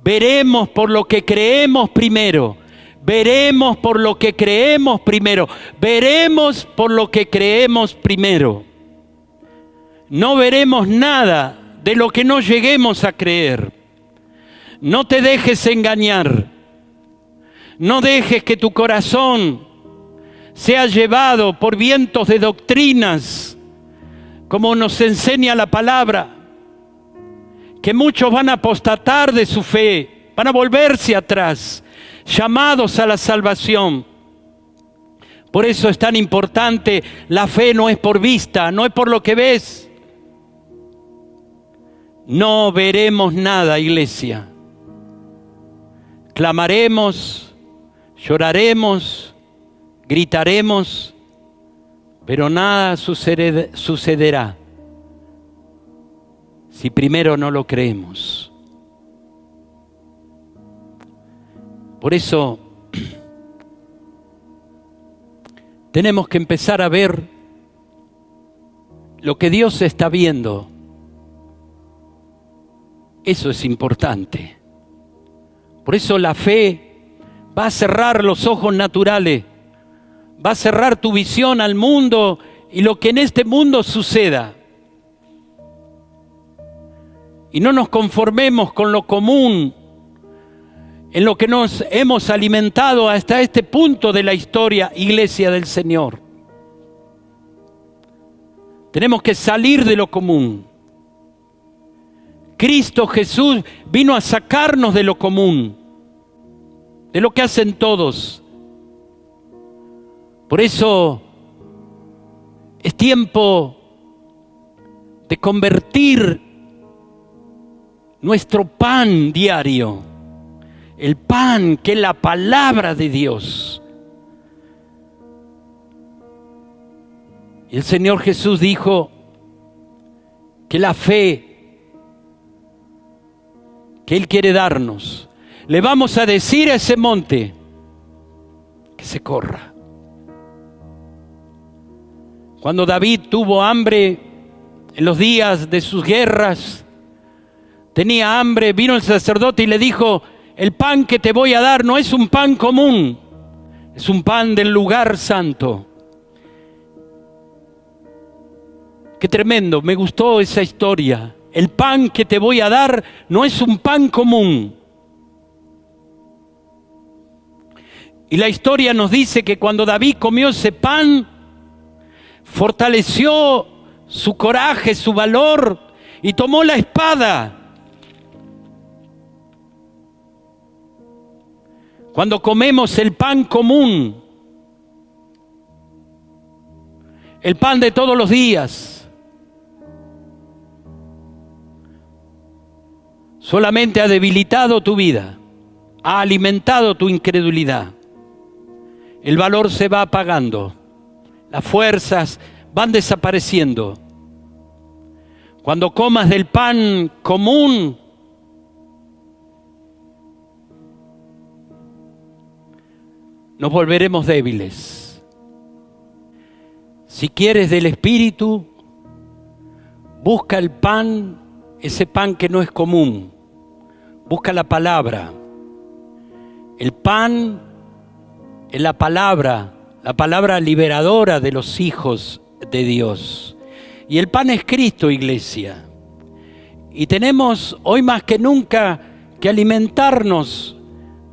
Veremos por lo que creemos primero. Veremos por lo que creemos primero. Veremos por lo que creemos primero. No veremos nada de lo que no lleguemos a creer. No te dejes engañar. No dejes que tu corazón sea llevado por vientos de doctrinas, como nos enseña la palabra, que muchos van a apostatar de su fe, van a volverse atrás, llamados a la salvación. Por eso es tan importante, la fe no es por vista, no es por lo que ves. No veremos nada, iglesia. Clamaremos, lloraremos, gritaremos, pero nada sucederá si primero no lo creemos. Por eso tenemos que empezar a ver lo que Dios está viendo Eso es importante. Por eso la fe va a cerrar los ojos naturales, va a cerrar tu visión al mundo y lo que en este mundo suceda. Y no nos conformemos con lo común, en lo que nos hemos alimentado hasta este punto de la historia, Iglesia del Señor. Tenemos que salir de lo común. Cristo Jesús vino a sacarnos de lo común, de lo que hacen todos. Por eso es tiempo de convertir nuestro pan diario, el pan que es la palabra de Dios. Y el Señor Jesús dijo que la fe que Él quiere darnos, le vamos a decir a ese monte que se corra. Cuando David tuvo hambre en los días de sus guerras, tenía hambre, vino el sacerdote y le dijo: el pan que te voy a dar no es un pan común, es un pan del lugar santo. Qué tremendo, me gustó esa historia. El pan que te voy a dar no es un pan común. Y la historia nos dice que cuando David comió ese pan, fortaleció su coraje, su valor, y tomó la espada. Cuando comemos el pan común, el pan de todos los días, solamente ha debilitado tu vida, ha alimentado tu incredulidad. El valor se va apagando, las fuerzas van desapareciendo. Cuando comas del pan común, nos volveremos débiles. Si quieres del Espíritu, busca el pan, ese pan que no es común. Busca la palabra. El pan es la palabra liberadora de los hijos de Dios. Y el pan es Cristo, iglesia. Y tenemos hoy más que nunca que alimentarnos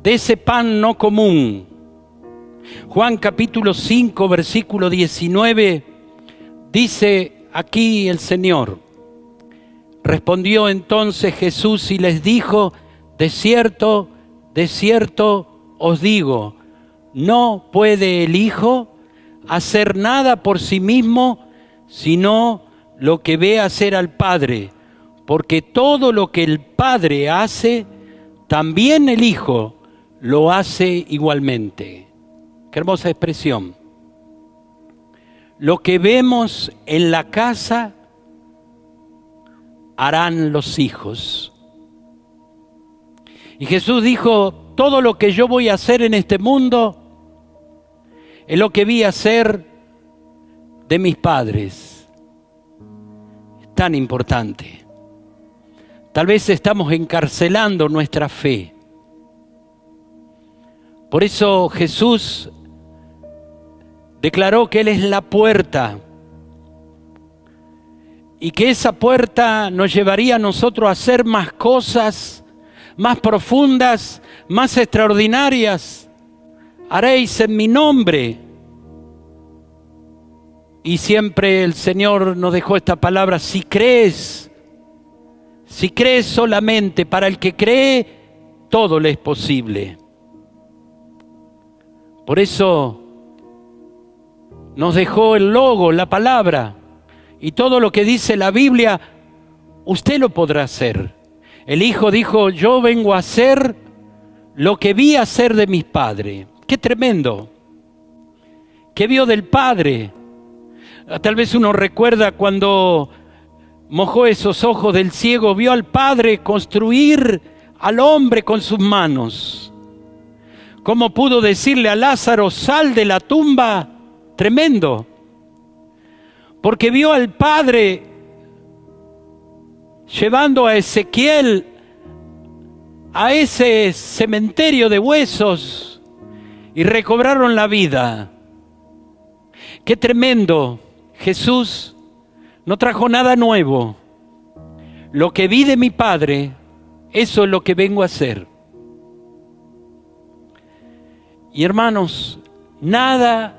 de ese pan no común. Juan capítulo 5, versículo 19, dice aquí el Señor: respondió entonces Jesús y les dijo: de cierto os digo, no puede el Hijo hacer nada por sí mismo, sino lo que ve hacer al Padre, porque todo lo que el Padre hace, también el Hijo lo hace igualmente. Qué hermosa expresión. Lo que vemos en la casa, harán los hijos. Y Jesús dijo: todo lo que yo voy a hacer en este mundo es lo que vi hacer de mis padres. Es tan importante. Tal vez estamos encarcelando nuestra fe. Por eso Jesús declaró que Él es la puerta, y que esa puerta nos llevaría a nosotros a hacer más cosas, más profundas, más extraordinarias. Haréis en mi nombre. Y siempre el Señor nos dejó esta palabra: si crees solamente. Para el que cree, todo le es posible. Por eso nos dejó el logo, la palabra, y todo lo que dice la Biblia, usted lo podrá hacer. El Hijo dijo: yo vengo a hacer lo que vi hacer de mis padres. ¡Qué tremendo! ¿Qué vio del Padre? Tal vez uno recuerda cuando mojó esos ojos del ciego, vio al Padre construir al hombre con sus manos. ¿Cómo pudo decirle a Lázaro: sal de la tumba? Tremendo. Porque vio al Padre llevando a Ezequiel a ese cementerio de huesos y recobraron la vida. ¡Qué tremendo! Jesús no trajo nada nuevo. Lo que vi de mi Padre, eso es lo que vengo a hacer. Y hermanos, nada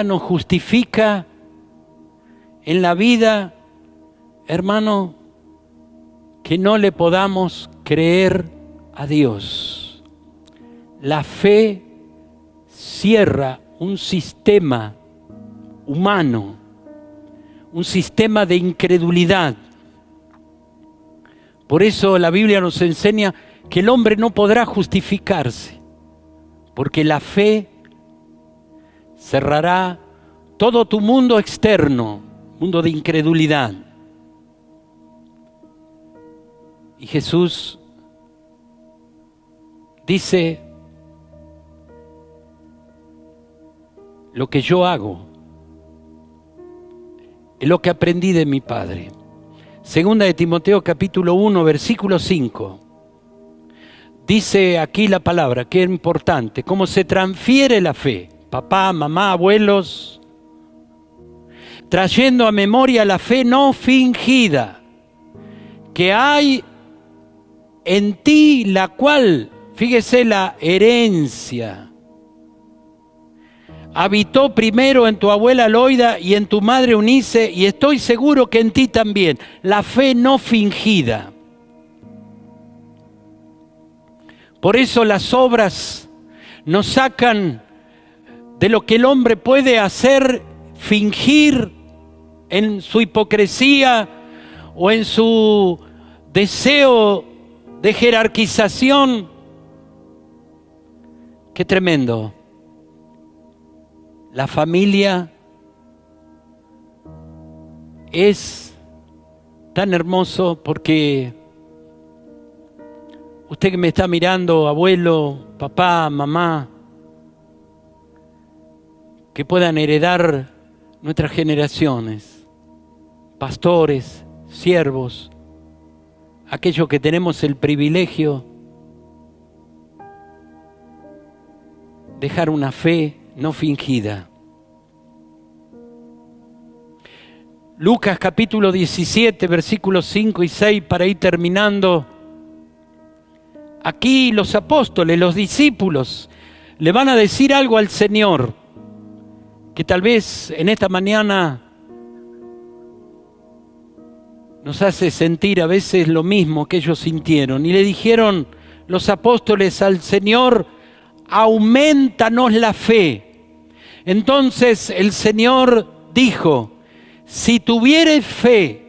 nos justifica en la vida, hermano, que no le podamos creer a Dios. La fe cierra un sistema humano, un sistema de incredulidad. Por eso la Biblia nos enseña que el hombre no podrá justificarse, porque la fe cerrará todo tu mundo externo, mundo de incredulidad. Y Jesús dice, lo que yo hago es lo que aprendí de mi Padre. Segunda de Timoteo capítulo 1, versículo 5. Dice aquí la palabra, que es importante, cómo se transfiere la fe. Papá, mamá, abuelos, trayendo a memoria la fe no fingida, que hay en ti, la cual, fíjese la herencia, habitó primero en tu abuela Loida y en tu madre Eunice, y estoy seguro que en ti también, la fe no fingida. Por eso las obras nos sacan de lo que el hombre puede hacer, fingir en su hipocresía o en su deseo de jerarquización. Qué tremendo. La familia es tan hermoso porque usted que me está mirando, abuelo, papá, mamá, que puedan heredar nuestras generaciones, pastores, siervos, aquellos que tenemos el privilegio de dejar una fe no fingida. Lucas capítulo 17, versículos 5 y 6, para ir terminando. Aquí los apóstoles, los discípulos, le van a decir algo al Señor, que tal vez en esta mañana nos hace sentir a veces lo mismo que ellos sintieron. Y le dijeron los apóstoles al Señor, aumentanos la fe. Entonces el Señor dijo, si tuvierais fe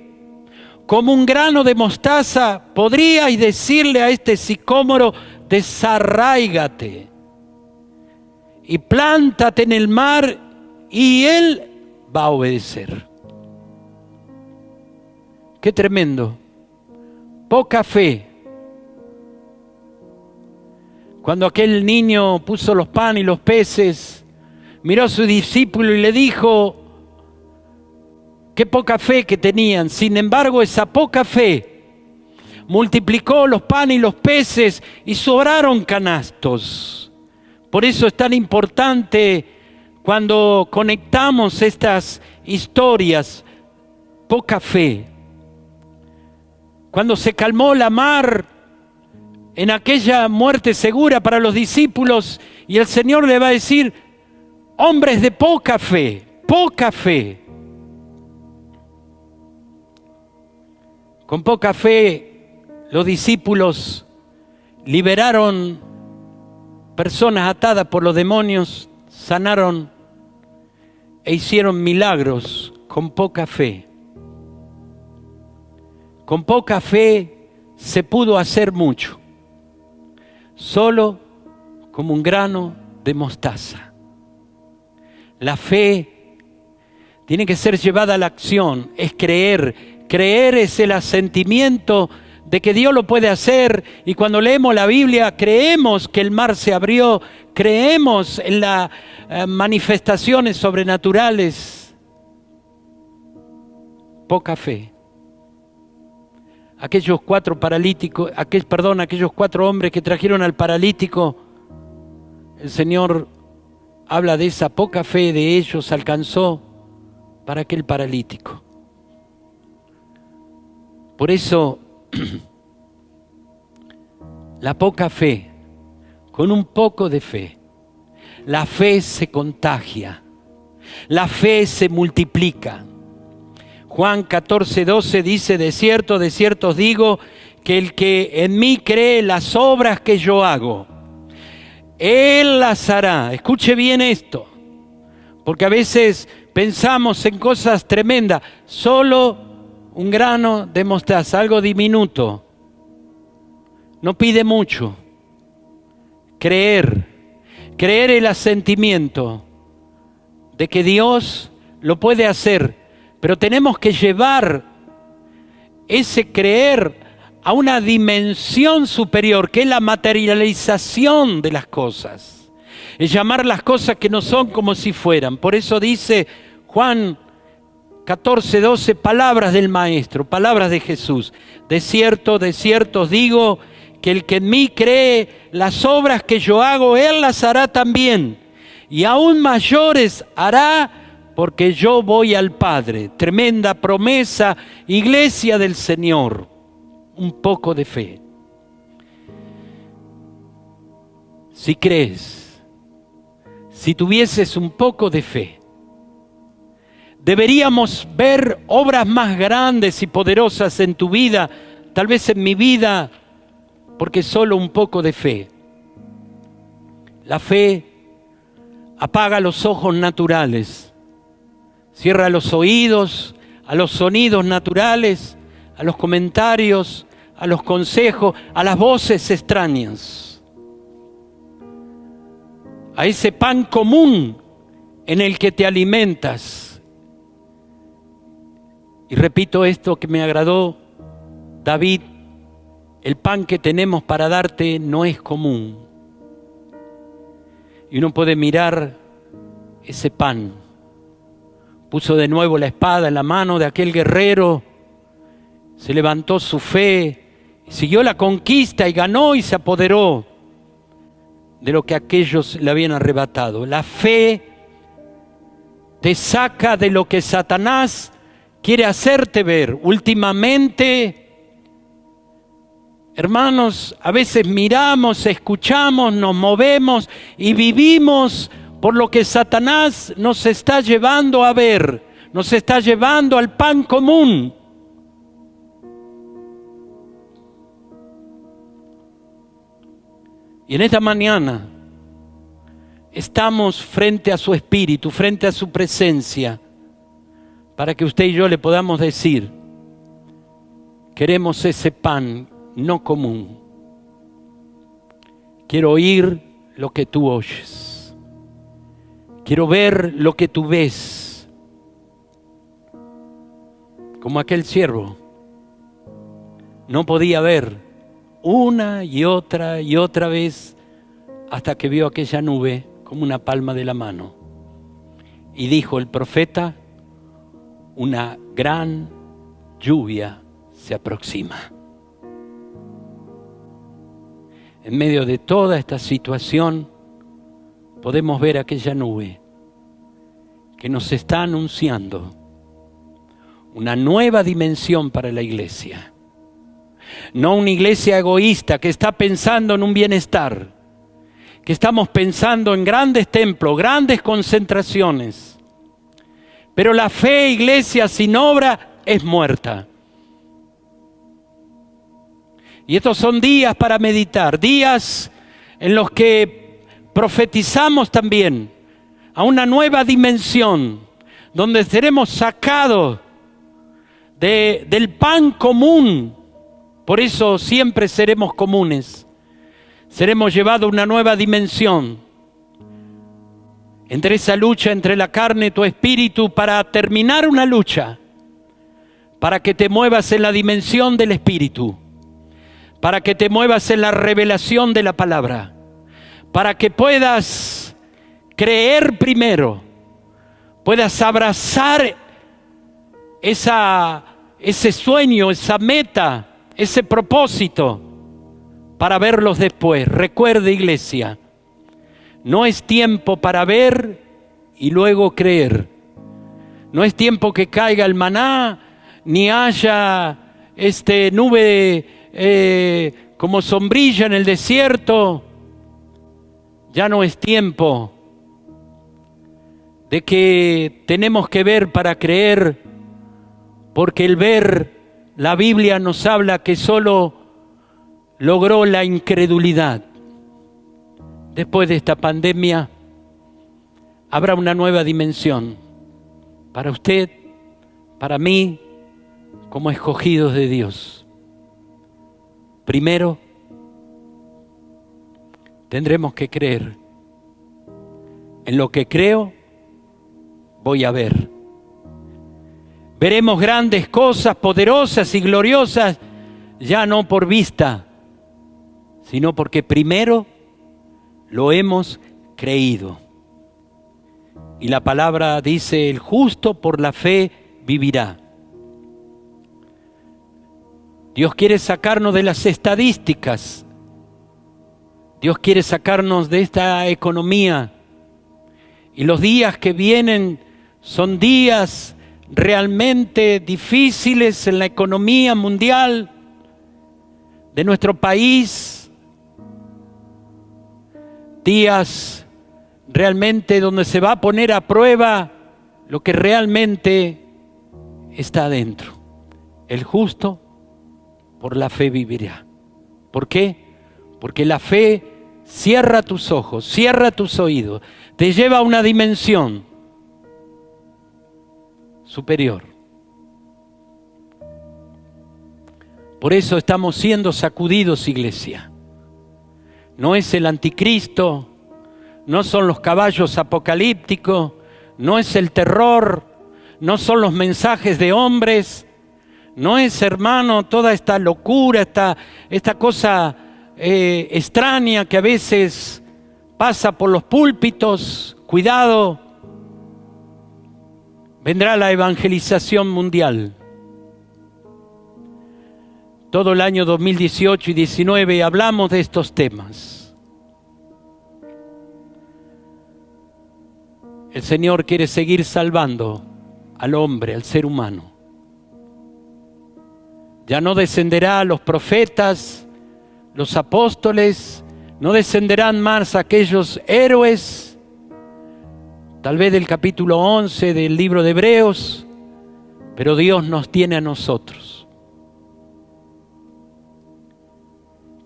como un grano de mostaza, podríais decirle a este sicómoro, desarráigate y plántate en el mar, y él va a obedecer. Qué tremendo. Poca fe. Cuando aquel niño puso los panes y los peces, miró a su discípulo y le dijo, qué poca fe que tenían. Sin embargo, esa poca fe multiplicó los panes y los peces y sobraron canastos. Por eso es tan importante cuando conectamos estas historias, poca fe. Cuando se calmó la mar en aquella muerte segura para los discípulos, y el Señor le va a decir, hombres de poca fe, poca fe. Con poca fe, los discípulos liberaron personas atadas por los demonios, sanaron e hicieron milagros con poca fe. Con poca fe se pudo hacer mucho, solo como un grano de mostaza. La fe tiene que ser llevada a la acción, es creer. Creer es el asentimiento de que Dios lo puede hacer, y cuando leemos la Biblia creemos que el mar se abrió, creemos en las manifestaciones sobrenaturales. Poca fe. aquellos 4 paralíticos, aquellos 4 hombres que trajeron al paralítico, el Señor habla de esa poca fe de ellos alcanzó para aquel paralítico. Por eso, la poca fe, con un poco de fe, la fe se contagia, la fe se multiplica. Juan 14:12 dice, de cierto os digo, que el que en mí cree las obras que yo hago, Él las hará. Escuche bien esto, porque a veces pensamos en cosas tremendas. Solo un grano de mostaza, algo diminuto, no pide mucho. Creer el asentimiento de que Dios lo puede hacer, pero tenemos que llevar ese creer a una dimensión superior, que es la materialización de las cosas. Es llamar las cosas que no son como si fueran. Por eso dice Juan 14:12, palabras del Maestro, palabras de Jesús. De cierto os digo, que el que en mí cree las obras que yo hago, Él las hará también. Y aún mayores hará, porque yo voy al Padre. Tremenda promesa, iglesia del Señor. Un poco de fe. Si crees, si tuvieses un poco de fe, deberíamos ver obras más grandes y poderosas en tu vida, tal vez en mi vida, porque solo un poco de fe. La fe apaga los ojos naturales, cierra los oídos a los sonidos naturales, a los comentarios, a los consejos, a las voces extrañas, a ese pan común en el que te alimentas. Y repito esto que me agradó David: el pan que tenemos para darte no es común. Y uno puede mirar ese pan. Puso de nuevo la espada en la mano de aquel guerrero, se levantó su fe, siguió la conquista y ganó y se apoderó de lo que aquellos le habían arrebatado. La fe te saca de lo que Satanás quiere hacerte ver. Últimamente, hermanos, a veces miramos, escuchamos, nos movemos y vivimos por lo que Satanás nos está llevando a ver, nos está llevando al pan común. Y en esta mañana estamos frente a su Espíritu, frente a su presencia, para que usted y yo le podamos decir: queremos ese pan no común. Quiero oír lo que tú oyes. Quiero ver lo que tú ves. Como aquel siervo no podía ver una y otra vez hasta que vio aquella nube como una palma de la mano. Y dijo el profeta: una gran lluvia se aproxima. En medio de toda esta situación podemos ver aquella nube que nos está anunciando una nueva dimensión para la iglesia. No una iglesia egoísta que está pensando en un bienestar, que estamos pensando en grandes templos, grandes concentraciones. Pero la fe, iglesia, sin obra es muerta. Y estos son días para meditar, días en los que profetizamos también a una nueva dimensión, donde seremos sacados del pan común. Por eso siempre seremos comunes. Seremos llevados a una nueva dimensión. Entre esa lucha entre la carne y tu espíritu, para terminar una lucha, para que te muevas en la dimensión del espíritu, para que te muevas en la revelación de la palabra, para que puedas creer primero, puedas abrazar ese sueño, esa meta, ese propósito para verlos después. Recuerde, iglesia, no es tiempo para ver y luego creer. No es tiempo que caiga el maná, ni haya nube como sombrilla en el desierto. Ya no es tiempo de que tenemos que ver para creer, porque el ver, la Biblia nos habla que solo logró la incredulidad. Después de esta pandemia habrá una nueva dimensión para usted, para mí, como escogidos de Dios. Primero, tendremos que creer. En lo que creo, voy a ver. Veremos grandes cosas, poderosas y gloriosas, ya no por vista, sino porque primero lo hemos creído. Y la palabra dice, el justo por la fe vivirá. Dios quiere sacarnos de las estadísticas. Dios quiere sacarnos de esta economía. Y los días que vienen son días realmente difíciles en la economía mundial de nuestro país. Días realmente donde se va a poner a prueba lo que realmente está adentro. El justo por la fe vivirá. ¿Por qué? Porque la fe cierra tus ojos, cierra tus oídos, te lleva a una dimensión superior. Por eso estamos siendo sacudidos, iglesia. No es el anticristo, no son los caballos apocalípticos, no es el terror, no son los mensajes de hombres, no es, hermano, toda esta locura, esta cosa extraña que a veces pasa por los púlpitos. Cuidado, vendrá la evangelización mundial. Todo el año 2018 y 2019 hablamos de estos temas. El Señor quiere seguir salvando al hombre, al ser humano. Ya no descenderá los profetas, los apóstoles, no descenderán más aquellos héroes, tal vez del capítulo 11 del libro de Hebreos, pero Dios nos tiene a nosotros.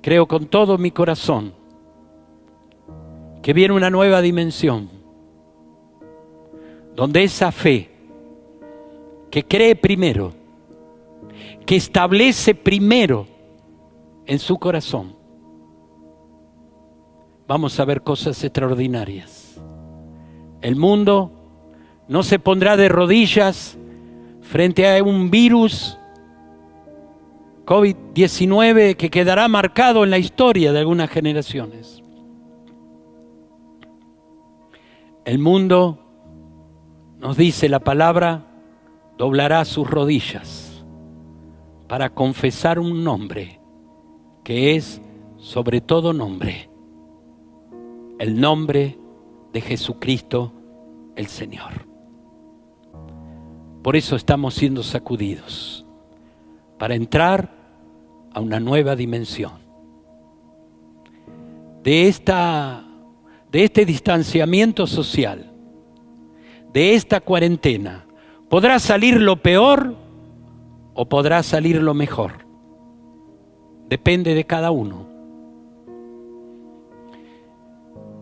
Creo con todo mi corazón que viene una nueva dimensión, donde esa fe que cree primero, que establece primero en su corazón, vamos a ver cosas extraordinarias. El mundo no se pondrá de rodillas frente a un virus COVID-19 que quedará marcado en la historia de algunas generaciones. El mundo, nos dice la palabra, doblará sus rodillas para confesar un nombre que es sobre todo nombre, el nombre de Jesucristo el Señor. Por eso estamos siendo sacudidos, para entrar a una nueva dimensión. De este distanciamiento social, de esta cuarentena, podrá salir lo peor o podrá salir lo mejor. Depende de cada uno.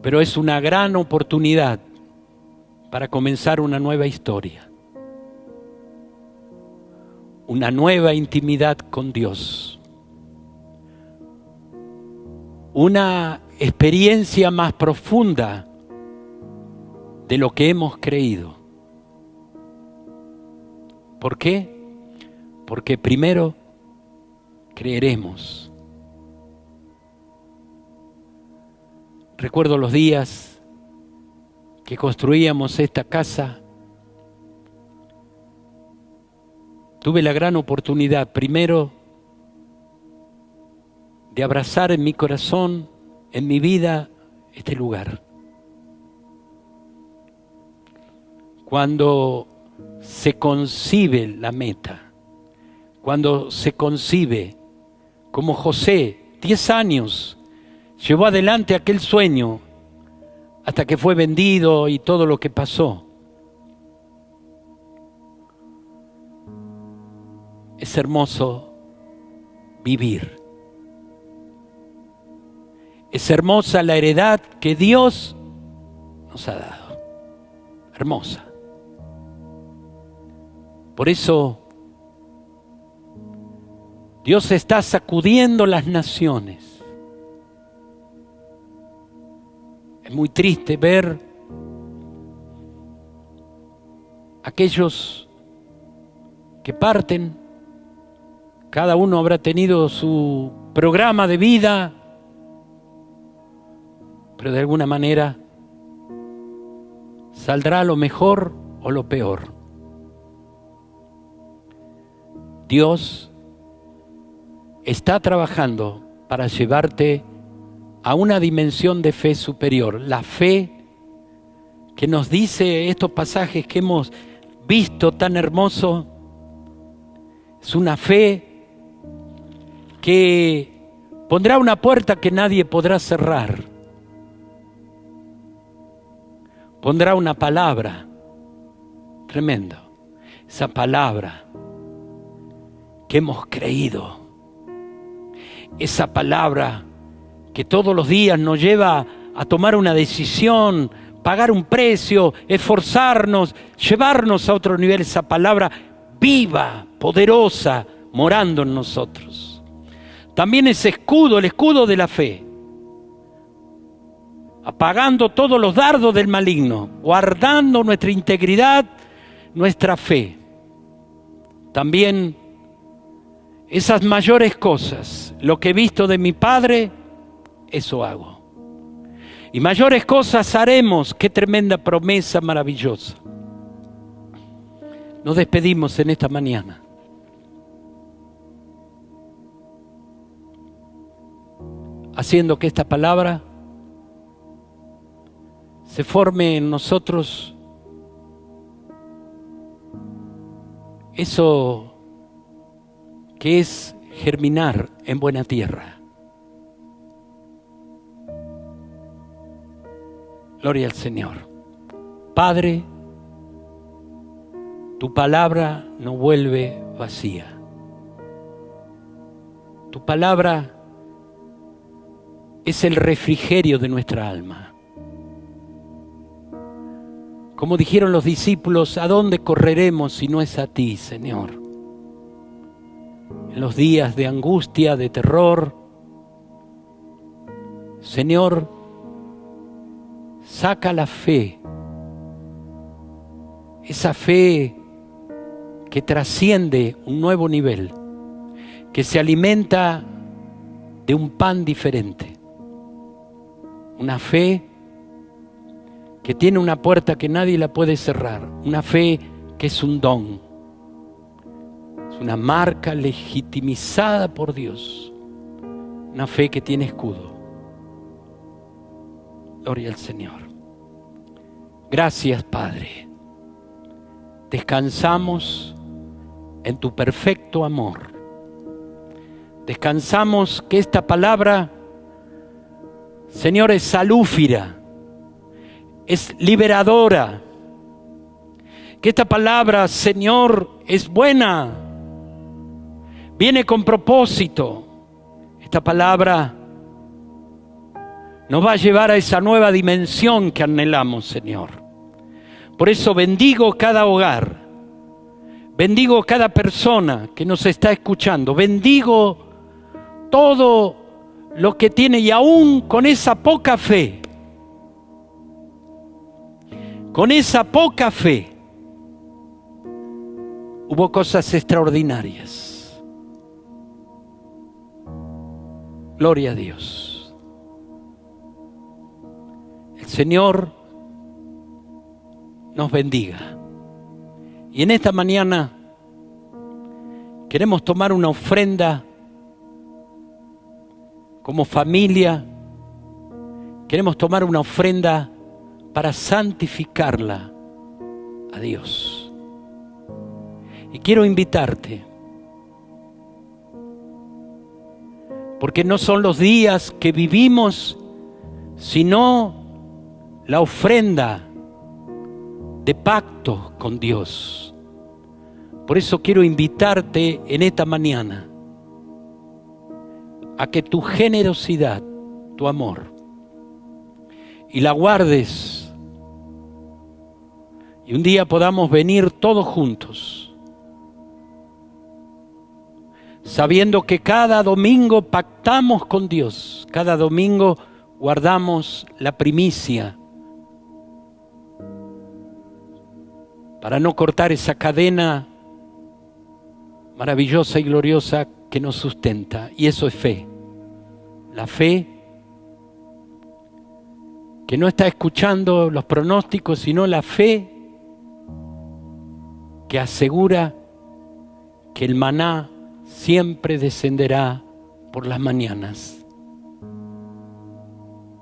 Pero es una gran oportunidad para comenzar una nueva historia. Una nueva intimidad con Dios. Una experiencia más profunda de lo que hemos creído. ¿Por qué? Porque primero creeremos. Recuerdo los días que construíamos esta casa. Tuve la gran oportunidad, primero, de abrazar en mi corazón, en mi vida, este lugar. Cuando se concibe la meta, cuando se concibe como José, 10 años, llevó adelante aquel sueño hasta que fue vendido y todo lo que pasó. Es hermoso vivir. Es hermosa la heredad que Dios nos ha dado. Hermosa. Por eso Dios está sacudiendo las naciones. Es muy triste ver aquellos que parten. Cada uno habrá tenido su programa de vida, pero de alguna manera saldrá lo mejor o lo peor. Dios está trabajando para llevarte a una dimensión de fe superior. La fe que nos dice estos pasajes que hemos visto tan hermoso, es una fe que pondrá una puerta que nadie podrá cerrar. Pondrá una palabra tremenda. Esa palabra que hemos creído. Esa palabra que todos los días nos lleva a tomar una decisión, pagar un precio, esforzarnos, llevarnos a otro nivel. Esa palabra viva, poderosa, morando en nosotros. También ese escudo, el escudo de la fe, apagando todos los dardos del maligno, guardando nuestra integridad, nuestra fe. También esas mayores cosas, lo que he visto de mi Padre, eso hago. Y mayores cosas haremos. Qué tremenda promesa maravillosa. Nos despedimos en esta mañana. Haciendo que esta palabra se forme en nosotros eso que es germinar en buena tierra. Gloria al Señor. Padre, tu palabra no vuelve vacía. Tu palabra es el refrigerio de nuestra alma. Como dijeron los discípulos, ¿a dónde correremos si no es a ti, Señor? En los días de angustia, de terror, Señor, saca la fe, esa fe que trasciende un nuevo nivel, que se alimenta de un pan diferente. Una fe que tiene una puerta que nadie la puede cerrar. Una fe que es un don. Es una marca legitimizada por Dios. Una fe que tiene escudo. Gloria al Señor. Gracias, Padre. Descansamos en tu perfecto amor. Descansamos que esta palabra, Señor, es salúfera, es liberadora. Que esta palabra, Señor, es buena, viene con propósito. Esta palabra nos va a llevar a esa nueva dimensión que anhelamos, Señor. Por eso bendigo cada hogar, bendigo cada persona que nos está escuchando, bendigo todo lo que tiene, y aún con esa poca fe, hubo cosas extraordinarias. Gloria a Dios. El Señor nos bendiga. Y en esta mañana queremos tomar una ofrenda como familia, queremos tomar una ofrenda para santificarla a Dios. Y quiero invitarte, porque no son los días que vivimos, sino la ofrenda de pacto con Dios. Por eso quiero invitarte en esta mañana a que tu generosidad, tu amor, y la guardes, y un día podamos venir todos juntos, sabiendo que cada domingo pactamos con Dios, cada domingo guardamos la primicia para no cortar esa cadena maravillosa y gloriosa que nos sustenta. Y eso es fe. La fe que no está escuchando los pronósticos, sino la fe que asegura que el maná siempre descenderá por las mañanas.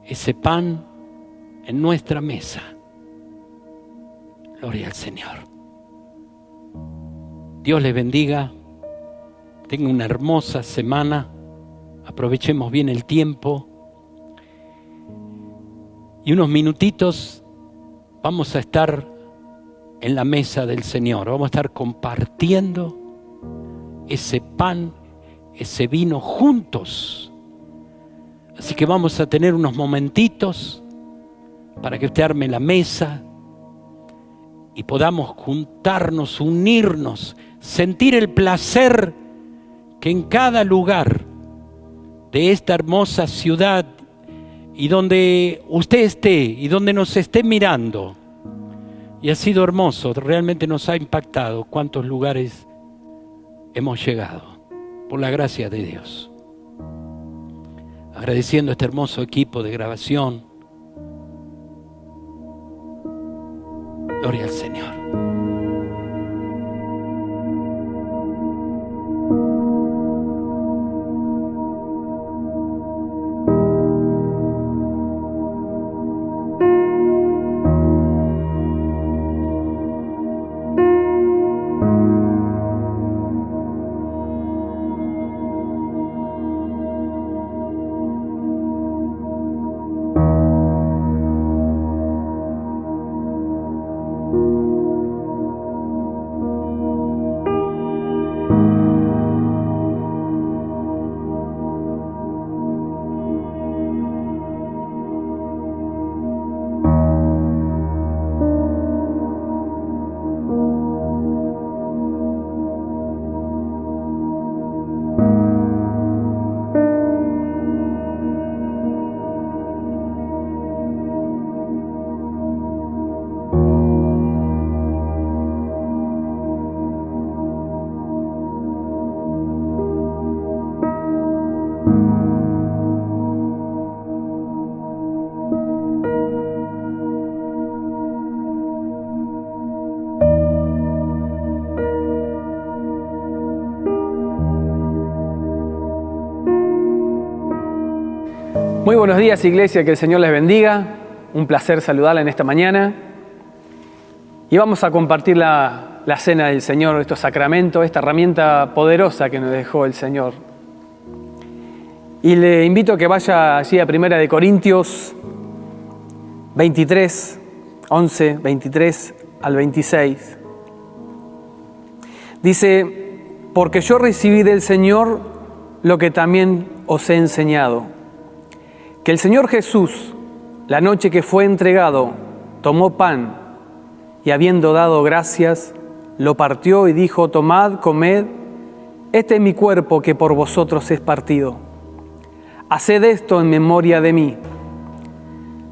Ese pan en nuestra mesa. Gloria al Señor. Dios les bendiga. Tengan una hermosa semana. Aprovechemos bien el tiempo. Y unos minutitos vamos a estar en la mesa del Señor. Vamos a estar compartiendo ese pan, ese vino juntos. Así que vamos a tener unos momentitos para que usted arme la mesa y podamos juntarnos, unirnos, sentir el placer que en cada lugar de esta hermosa ciudad y donde usted esté y donde nos esté mirando, y ha sido hermoso, realmente nos ha impactado cuántos lugares hemos llegado, por la gracia de Dios. Agradeciendo a este hermoso equipo de grabación. Gloria al Señor. Muy buenos días, iglesia, que el Señor les bendiga. Un placer saludarla en esta mañana. Y vamos a compartir la cena del Señor, estos sacramentos, esta herramienta poderosa que nos dejó el Señor. Y le invito a que vaya allí a 1 Corintios 23, 11, 23 al 26. Dice: porque yo recibí del Señor lo que también os he enseñado, que el Señor Jesús, la noche que fue entregado, tomó pan y habiendo dado gracias, lo partió y dijo: tomad, comed, este es mi cuerpo que por vosotros es partido. Haced esto en memoria de mí.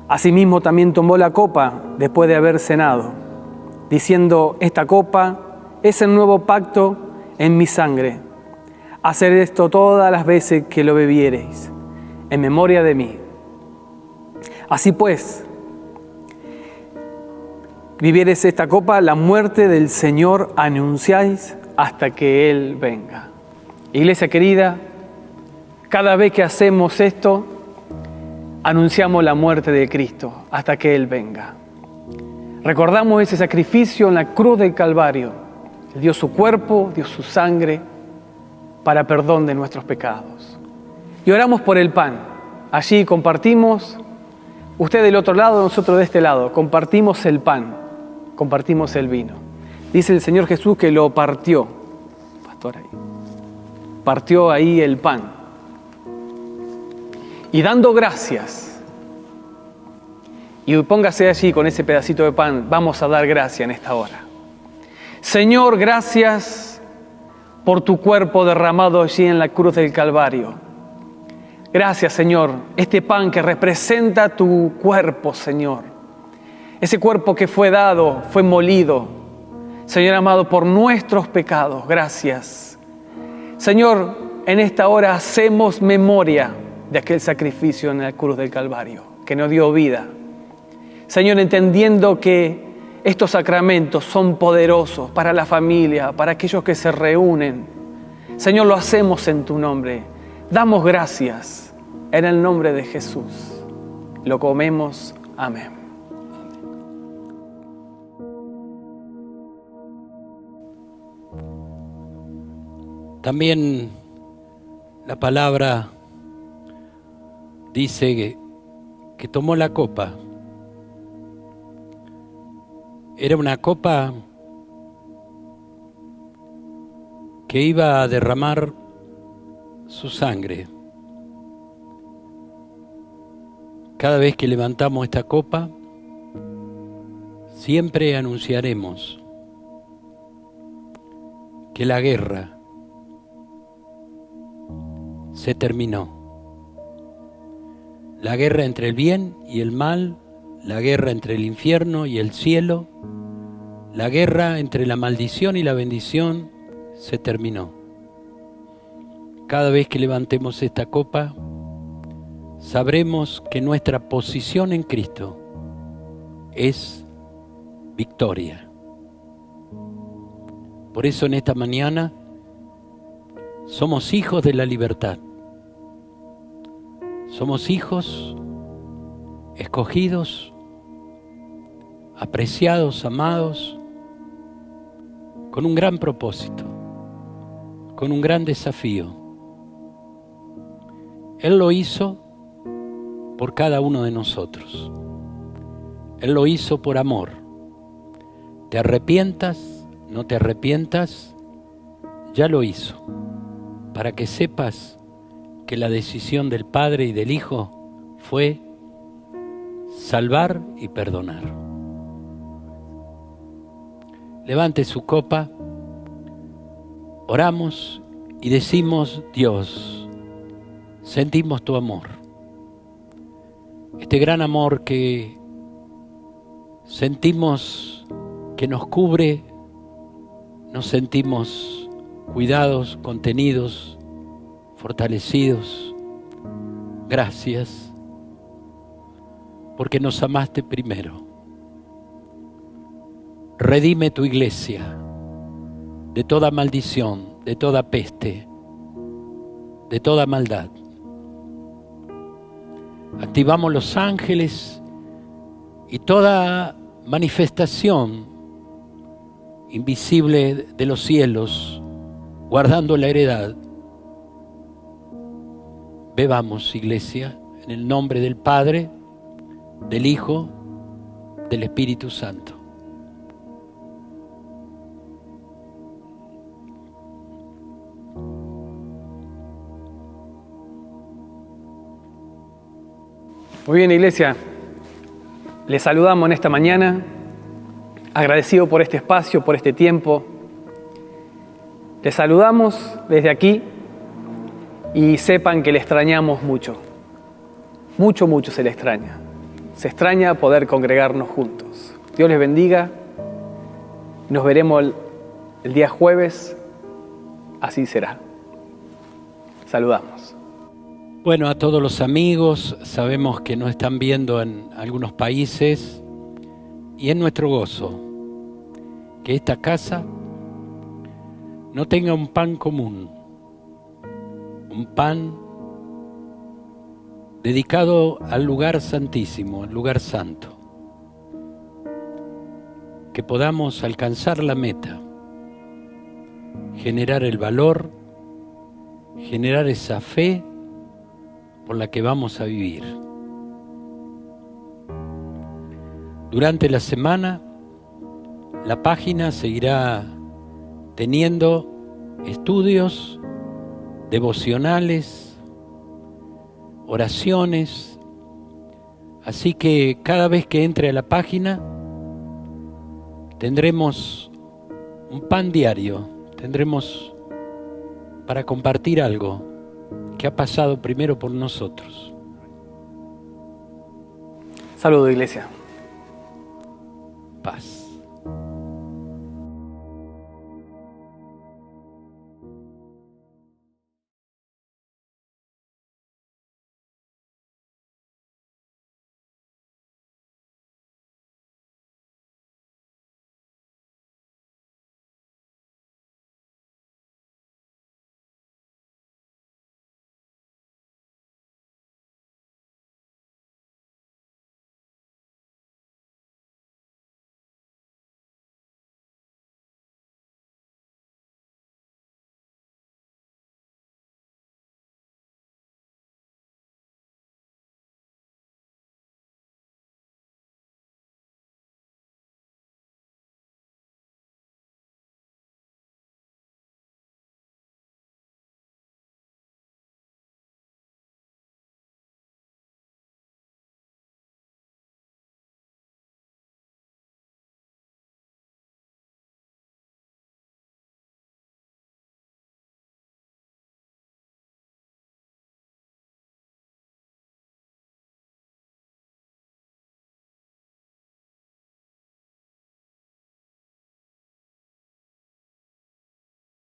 Asimismo también tomó la copa después de haber cenado, diciendo: esta copa es el nuevo pacto en mi sangre. Haced esto todas las veces que lo bebiereis, en memoria de mí. Así pues, viviereis esta copa, la muerte del Señor anunciáis hasta que Él venga. Iglesia querida, Cada vez que hacemos esto, anunciamos la muerte de Cristo hasta que Él venga. Recordamos ese sacrificio en la cruz del Calvario. Él dio su cuerpo, dio su sangre para perdón de nuestros pecados. Y oramos por el pan. Allí compartimos, usted del otro lado, nosotros de este lado, compartimos el pan, compartimos el vino. Dice el Señor Jesús que lo partió. Pastor, ahí. Partió ahí el pan. Y dando gracias, y póngase allí con ese pedacito de pan, vamos a dar gracia en esta hora. Señor, gracias por tu cuerpo derramado allí en la cruz del Calvario. Gracias, Señor, este pan que representa tu cuerpo, Señor. Ese cuerpo que fue dado, fue molido, Señor amado, por nuestros pecados. Gracias. Señor, en esta hora hacemos memoria de aquel sacrificio en la cruz del Calvario, que nos dio vida. Señor, entendiendo que estos sacramentos son poderosos para la familia, para aquellos que se reúnen. Señor, lo hacemos en tu nombre. Damos gracias en el nombre de Jesús. Lo comemos. Amén. También la palabra dice que tomó la copa. Era una copa que iba a derramar su sangre. Cada vez que levantamos esta copa, siempre anunciaremos que la guerra se terminó. La guerra entre el bien y el mal, la guerra entre el infierno y el cielo, la guerra entre la maldición y la bendición se terminó. Cada vez que levantemos esta copa, sabremos que nuestra posición en Cristo es victoria. Por eso en esta mañana somos hijos de la libertad. Somos hijos escogidos, apreciados, amados, con un gran propósito, con un gran desafío. Él lo hizo por cada uno de nosotros. Él lo hizo por amor. Te arrepientas, no te arrepientas, ya lo hizo, para que sepas que la decisión del Padre y del Hijo fue salvar y perdonar. Levante su copa, oramos y decimos: Dios, sentimos tu amor. Este gran amor que sentimos que nos cubre, nos sentimos cuidados, contenidos, fortalecidos. Gracias, porque nos amaste primero. Redime tu iglesia de toda maldición, de toda peste, de toda maldad. Activamos los ángeles y toda manifestación invisible de los cielos, guardando la heredad. Bebamos, iglesia, en el nombre del Padre, del Hijo, del Espíritu Santo. Muy bien, iglesia. Les saludamos en esta mañana, agradecido por este espacio, por este tiempo. Les saludamos desde aquí y sepan que le extrañamos mucho. Mucho, mucho se le extraña. Se extraña poder congregarnos juntos. Dios les bendiga. Nos veremos el día jueves. Así será. Saludamos. Bueno, a todos los amigos, sabemos que nos están viendo en algunos países y es nuestro gozo que esta casa no tenga un pan común, un pan dedicado al lugar santísimo, al lugar santo. Que podamos alcanzar la meta, generar el valor, generar esa fe por la que vamos a vivir. Durante la semana, la página seguirá teniendo estudios, devocionales, oraciones, así que cada vez que entre a la página tendremos un pan diario, tendremos para compartir algo que ha pasado primero por nosotros. Saludo, iglesia.